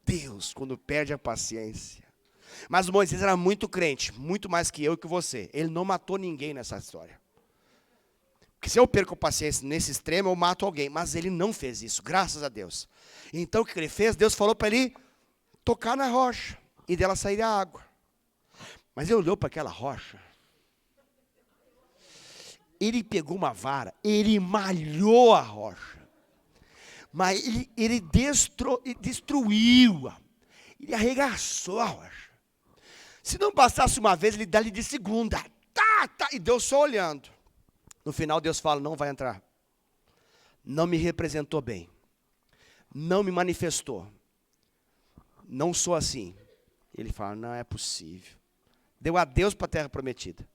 Deus, quando perde a paciência. Mas o Moisés era muito crente. Muito mais que eu e que você. Ele não matou ninguém nessa história. Porque se eu perco a paciência nesse extremo, eu mato alguém. Mas ele não fez isso, graças a Deus. Então o que ele fez? Deus falou para ele tocar na rocha. E dela sair a água. Mas ele olhou para aquela rocha. Ele pegou uma vara, ele malhou a rocha. Mas ele destruiu-a. Ele arregaçou a rocha. Se não passasse uma vez, ele dá-lhe de segunda. E Deus só olhando. No final, Deus fala, não vai entrar. Não me representou bem. Não me manifestou. Não sou assim. Ele fala, não é possível. Deu adeus para a terra prometida.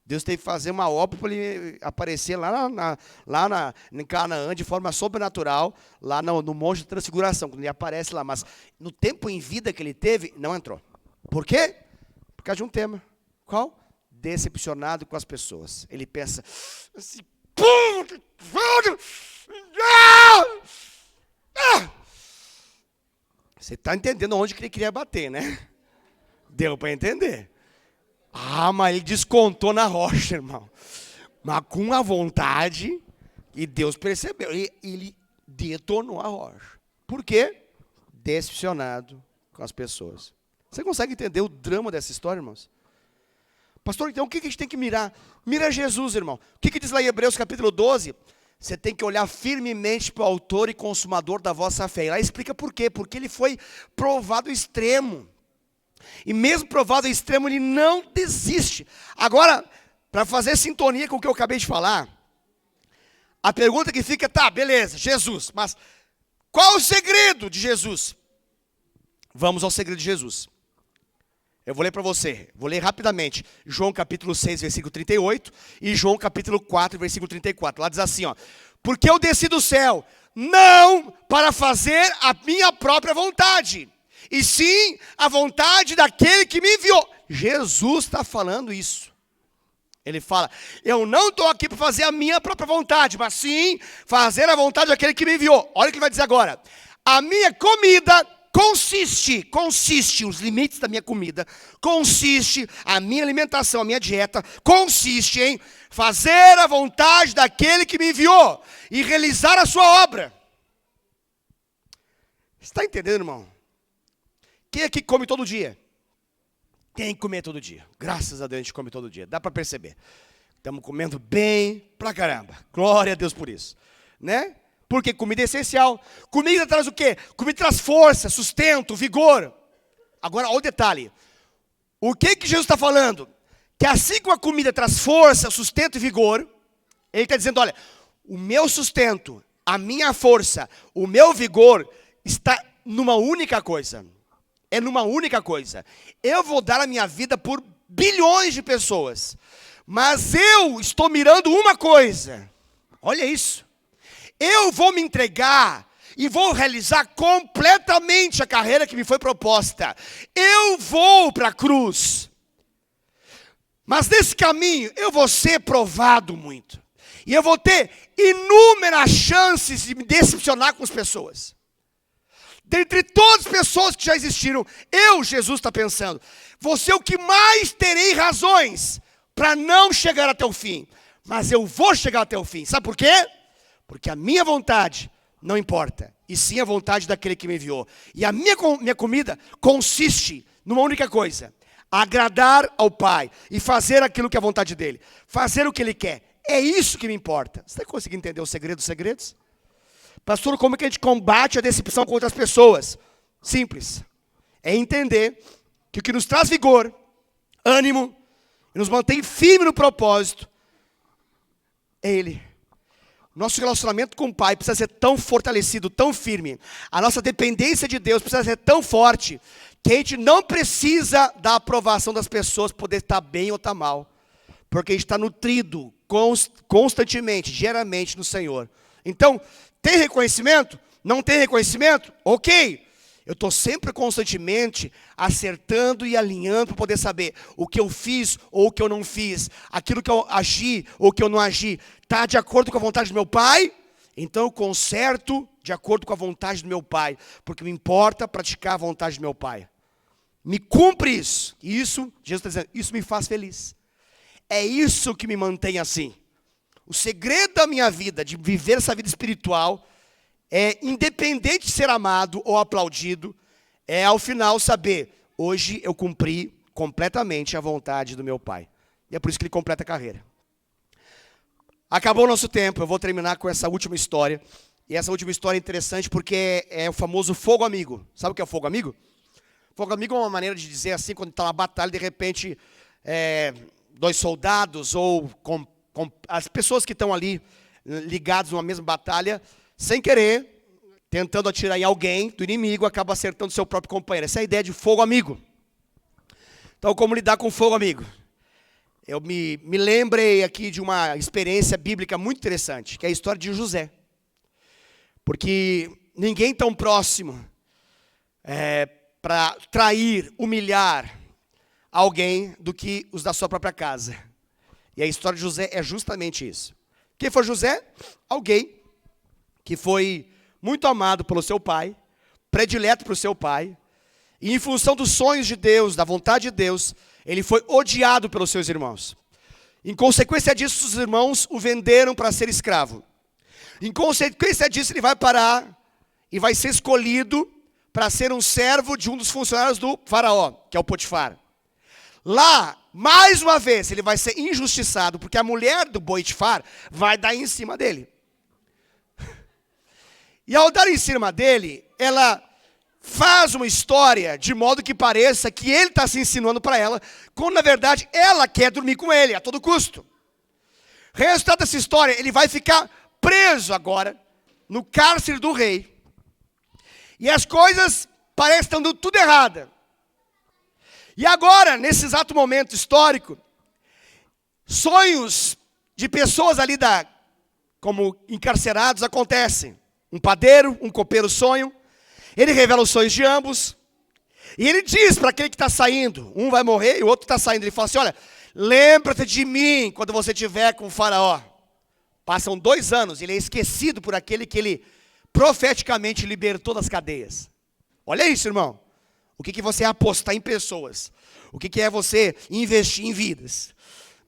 Deus teve que fazer uma obra para ele aparecer lá em Canaã de forma sobrenatural, lá no Monte da Transfiguração, quando ele aparece lá. Mas no tempo em vida que ele teve, não entrou. Por quê? Por causa de um tema. Qual? Decepcionado com as pessoas. Ele pensa, assim, você está entendendo onde que ele queria bater, né? Deu para entender. Mas ele descontou na rocha, irmão. Mas com uma vontade, e Deus percebeu. Ele detonou a rocha. Por quê? Decepcionado com as pessoas. Você consegue entender o drama dessa história, irmãos? Pastor, então o que a gente tem que mirar? Mira Jesus, irmão. O que diz lá em Hebreus capítulo 12? Você tem que olhar firmemente para o autor e consumador da vossa fé. E lá explica por quê. Porque ele foi provado ao extremo. E mesmo provado ao extremo, ele não desiste. Agora, para fazer sintonia com o que eu acabei de falar, a pergunta que fica, tá, beleza, Jesus. Mas qual o segredo de Jesus? Vamos ao segredo de Jesus. Eu vou ler para você, vou ler rapidamente. João capítulo 6, versículo 38 e João capítulo 4, versículo 34. Lá diz assim, ó: porque eu desci do céu, não para fazer a minha própria vontade, e sim a vontade daquele que me enviou. Jesus está falando isso. Ele fala, eu não estou aqui para fazer a minha própria vontade, mas sim fazer a vontade daquele que me enviou. Olha o que ele vai dizer agora. A minha comida consiste, os limites da minha comida, consiste, a minha alimentação, a minha dieta, consiste em fazer a vontade daquele que me enviou e realizar a sua obra. Você está entendendo, irmão? Quem aqui come todo dia? Tem que comer todo dia. Graças a Deus a gente come todo dia. Dá para perceber. Estamos comendo bem pra caramba. Glória a Deus por isso. Né? Porque comida é essencial. Comida traz o quê? Comida traz força, sustento, vigor. Agora, olha o detalhe. O que Jesus está falando? Que assim como a comida traz força, sustento e vigor, ele está dizendo, olha, o meu sustento, a minha força, o meu vigor está numa única coisa. É numa única coisa. Eu vou dar a minha vida por bilhões de pessoas. Mas eu estou mirando uma coisa. Olha isso. Eu vou me entregar e vou realizar completamente a carreira que me foi proposta. Eu vou para a cruz. Mas nesse caminho eu vou ser provado muito. E eu vou ter inúmeras chances de me decepcionar com as pessoas. Dentre todas as pessoas que já existiram, Jesus está pensando, vou ser o que mais terei razões para não chegar até o fim. Mas eu vou chegar até o fim. Sabe por quê? Porque a minha vontade não importa, e sim a vontade daquele que me enviou. E a minha comida consiste numa única coisa: agradar ao Pai e fazer aquilo que é a vontade dele. Fazer o que ele quer. É isso que me importa. Você está conseguindo entender o segredo dos segredos? Pastor, como é que a gente combate a decepção com outras pessoas? Simples. É entender que o que nos traz vigor, ânimo, e nos mantém firme no propósito, é Ele. Nosso relacionamento com o Pai precisa ser tão fortalecido, tão firme. A nossa dependência de Deus precisa ser tão forte, que a gente não precisa da aprovação das pessoas para poder estar bem ou estar mal. Porque a gente está nutrido constantemente, diariamente no Senhor. Então, tem reconhecimento? Não tem reconhecimento? Ok. Eu estou sempre constantemente acertando e alinhando para poder saber o que eu fiz ou o que eu não fiz. Aquilo que eu agi ou que eu não agi. Está de acordo com a vontade do meu Pai? Então eu conserto de acordo com a vontade do meu Pai. Porque me importa praticar a vontade do meu Pai. Me cumpre isso. E isso, Jesus está dizendo, isso me faz feliz. É isso que me mantém assim. O segredo da minha vida, de viver essa vida espiritual, é independente de ser amado ou aplaudido, é ao final saber, hoje eu cumpri completamente a vontade do meu Pai. E é por isso que ele completa a carreira. Acabou o nosso tempo, eu vou terminar com essa última história. E essa última história é interessante porque é o famoso fogo amigo. Sabe o que é o fogo amigo? Fogo amigo é uma maneira de dizer assim, quando está na batalha, de repente, dois soldados ou as pessoas que estão ali ligadas numa mesma batalha, sem querer, tentando atirar em alguém do inimigo, acaba acertando seu próprio companheiro. Essa é a ideia de fogo amigo. Então, como lidar com fogo amigo? Eu me lembrei aqui de uma experiência bíblica muito interessante, que é a história de José. Porque ninguém tão próximo para trair, humilhar alguém do que os da sua própria casa. E a história de José é justamente isso. Quem foi José? Alguém que foi muito amado pelo seu pai, predileto para o seu pai, e em função dos sonhos de Deus, da vontade de Deus, ele foi odiado pelos seus irmãos. Em consequência disso, os irmãos o venderam para ser escravo. Em consequência disso, ele vai parar e vai ser escolhido para ser um servo de um dos funcionários do faraó, que é o Potifar. Lá, mais uma vez, ele vai ser injustiçado, porque a mulher do Potifar vai dar em cima dele. E ao dar em cima dele, ela faz uma história de modo que pareça que ele está se insinuando para ela, quando na verdade ela quer dormir com ele a todo custo. Resultado dessa história, ele vai ficar preso agora no cárcere do rei. E as coisas parecem estar dando tudo errado. E agora, nesse exato momento histórico, sonhos de pessoas ali como encarcerados acontecem. Um padeiro, um copeiro sonham, ele revela os sonhos de ambos, e ele diz para aquele que está saindo, um vai morrer e o outro está saindo, ele fala assim, olha, lembra-te de mim quando você estiver com o faraó. Passam 2 anos, ele é esquecido por aquele que ele profeticamente libertou das cadeias. Olha isso, irmão. O que você é apostar em pessoas? O que é você investir em vidas?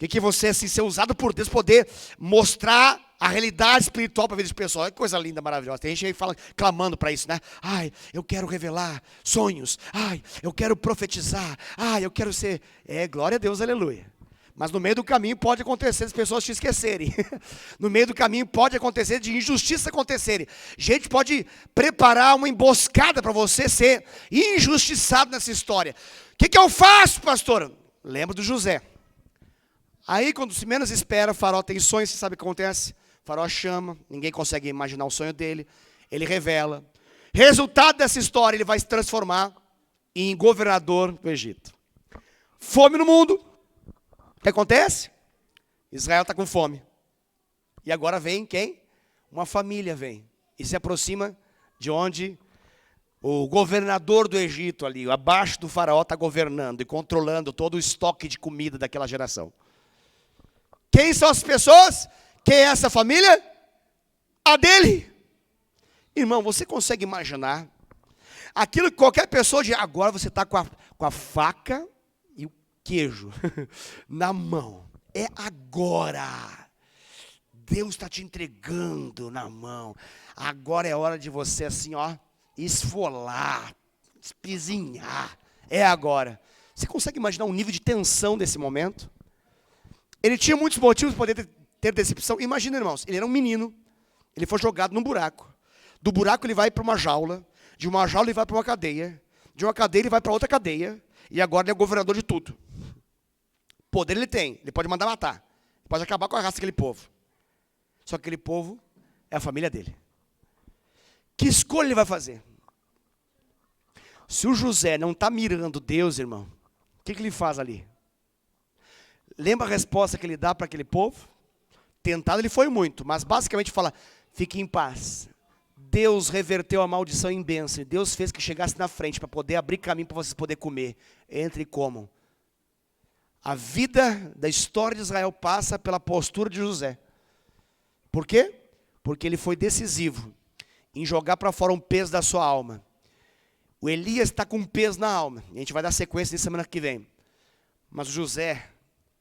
O que é você assim, ser usado por Deus, poder mostrar a realidade espiritual para a vida de pessoas? Olha que coisa linda, maravilhosa. Tem gente aí clamando para isso, né? Ai, eu quero revelar sonhos. Ai, eu quero profetizar. Ai, eu quero ser... glória a Deus, aleluia. Mas no meio do caminho pode acontecer as pessoas te esquecerem. No meio do caminho pode acontecer de injustiça acontecerem. Gente pode preparar uma emboscada para você ser injustiçado nessa história. O que eu faço, pastor? Lembra do José. Aí quando se menos espera, o faraó tem sonhos, você sabe o que acontece? O faraó chama, ninguém consegue imaginar o sonho dele. Ele revela. Resultado dessa história, ele vai se transformar em governador do Egito. Fome no mundo. O que acontece? Israel está com fome. E agora vem quem? Uma família vem. E se aproxima de onde o governador do Egito ali, abaixo do faraó, está governando e controlando todo o estoque de comida daquela geração. Quem são as pessoas? Quem é essa família? A dele. Irmão, você consegue imaginar aquilo que qualquer pessoa diz, agora você está com a faca e o queijo na mão. É agora. Deus está te entregando na mão. Agora é hora de você assim, ó, esfolar, espizinhar. É agora. Você consegue imaginar o nível de tensão desse momento? Ele tinha muitos motivos para poder ter decepção. Imagina, irmãos, ele era um menino. Ele foi jogado num buraco. Do buraco ele vai para uma jaula. De uma jaula ele vai para uma cadeia. De uma cadeia ele vai para outra cadeia. E agora ele é o governador de tudo. Poder ele tem. Ele pode mandar matar. Ele pode acabar com a raça daquele povo. Só que aquele povo é a família dele. Que escolha ele vai fazer? Se o José não está mirando Deus, irmão, o que ele faz ali? Lembra a resposta que ele dá para aquele povo? Tentado ele foi muito, mas basicamente fala, fique em paz. Deus reverteu a maldição em bênção. Deus fez que chegasse na frente para poder abrir caminho para vocês poderem comer. Entre e comam. A vida da história de Israel passa pela postura de José. Por quê? Porque ele foi decisivo em jogar para fora um peso da sua alma. O Elias está com um peso na alma. A gente vai dar sequência na semana que vem. Mas o José,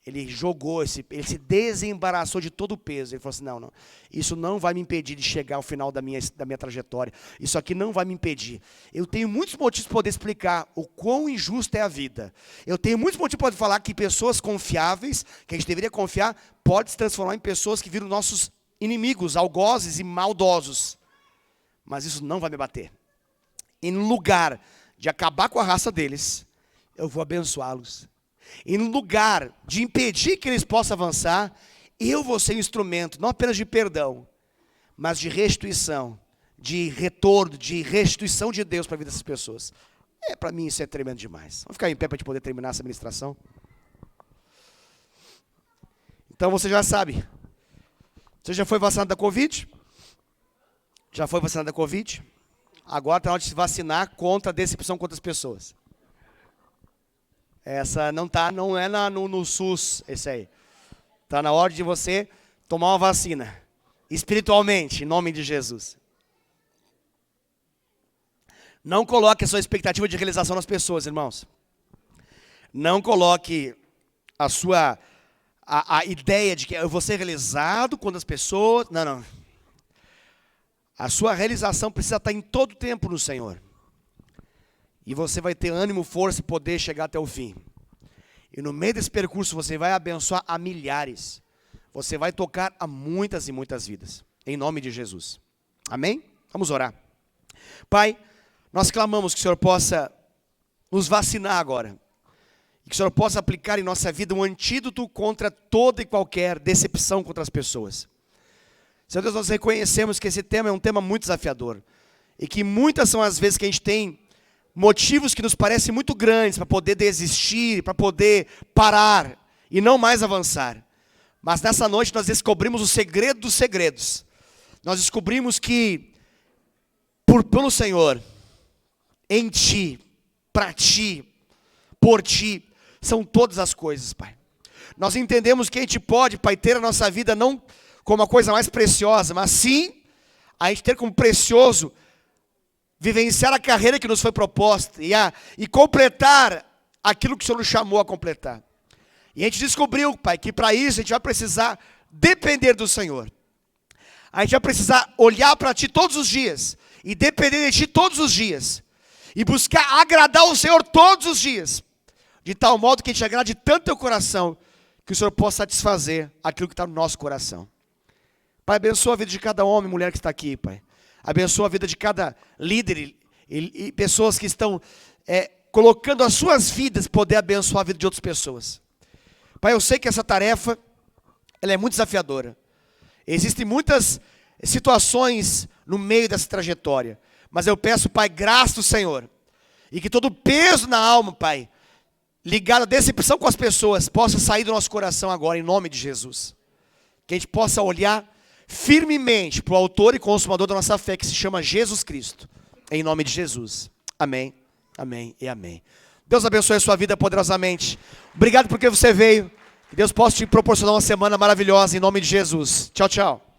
ele jogou, ele se desembaraçou de todo o peso. Ele falou assim, não, isso não vai me impedir de chegar ao final da minha trajetória. Isso aqui não vai me impedir. Eu tenho muitos motivos para poder explicar o quão injusta é a vida. Eu tenho muitos motivos para falar que pessoas confiáveis, que a gente deveria confiar, pode se transformar em pessoas que viram nossos inimigos, algozes e maldosos. Mas isso não vai me bater. Em lugar de acabar com a raça deles, eu vou abençoá-los. Em lugar de impedir que eles possam avançar, eu vou ser um instrumento, não apenas de perdão, mas de restituição, de retorno, de restituição de Deus para a vida dessas pessoas. Para mim isso é tremendo demais. Vamos ficar em pé para a gente poder terminar essa ministração. Então você já sabe. Você já foi vacinado da Covid? Já foi vacinado da Covid? Agora está na hora de se vacinar contra a decepção contra as pessoas. Essa não é no SUS, esse aí. Está na hora de você tomar uma vacina. Espiritualmente, em nome de Jesus. Não coloque a sua expectativa de realização nas pessoas, irmãos. Não coloque a ideia de que eu vou ser realizado quando as pessoas... Não. A sua realização precisa estar em todo tempo no Senhor. E você vai ter ânimo, força e poder chegar até o fim. E no meio desse percurso você vai abençoar a milhares. Você vai tocar a muitas e muitas vidas. Em nome de Jesus. Amém? Vamos orar. Pai, nós clamamos que o Senhor possa nos vacinar agora. E que o Senhor possa aplicar em nossa vida um antídoto contra toda e qualquer decepção contra as pessoas. Senhor Deus, nós reconhecemos que esse tema é um tema muito desafiador. E que muitas são as vezes que a gente tem motivos que nos parecem muito grandes para poder desistir, para poder parar e não mais avançar. Mas nessa noite nós descobrimos o segredo dos segredos. Nós descobrimos que, pelo Senhor, em Ti, para Ti, por Ti, são todas as coisas, Pai. Nós entendemos que a gente pode, Pai, ter a nossa vida não como a coisa mais preciosa, mas sim a gente ter como precioso vivenciar a carreira que nos foi proposta e completar aquilo que o Senhor nos chamou a completar. E a gente descobriu, Pai, que para isso a gente vai precisar depender do Senhor. A gente vai precisar olhar para Ti todos os dias e depender de Ti todos os dias. E buscar agradar o Senhor todos os dias. De tal modo que a gente agrade tanto teu coração, que o Senhor possa satisfazer aquilo que está no nosso coração. Pai, abençoa a vida de cada homem e mulher que está aqui, Pai. Abençoa a vida de cada líder e pessoas que estão colocando as suas vidas para poder abençoar a vida de outras pessoas. Pai, eu sei que essa tarefa ela é muito desafiadora. Existem muitas situações no meio dessa trajetória. Mas eu peço, Pai, graça do Senhor. E que todo o peso na alma, Pai, ligado à decepção com as pessoas, possa sair do nosso coração agora, em nome de Jesus. Que a gente possa olhar firmemente para o autor e consumador da nossa fé, que se chama Jesus Cristo. Em nome de Jesus. Amém, amém e amém. Deus abençoe a sua vida poderosamente. Obrigado porque você veio. Que Deus possa te proporcionar uma semana maravilhosa, em nome de Jesus. Tchau, tchau.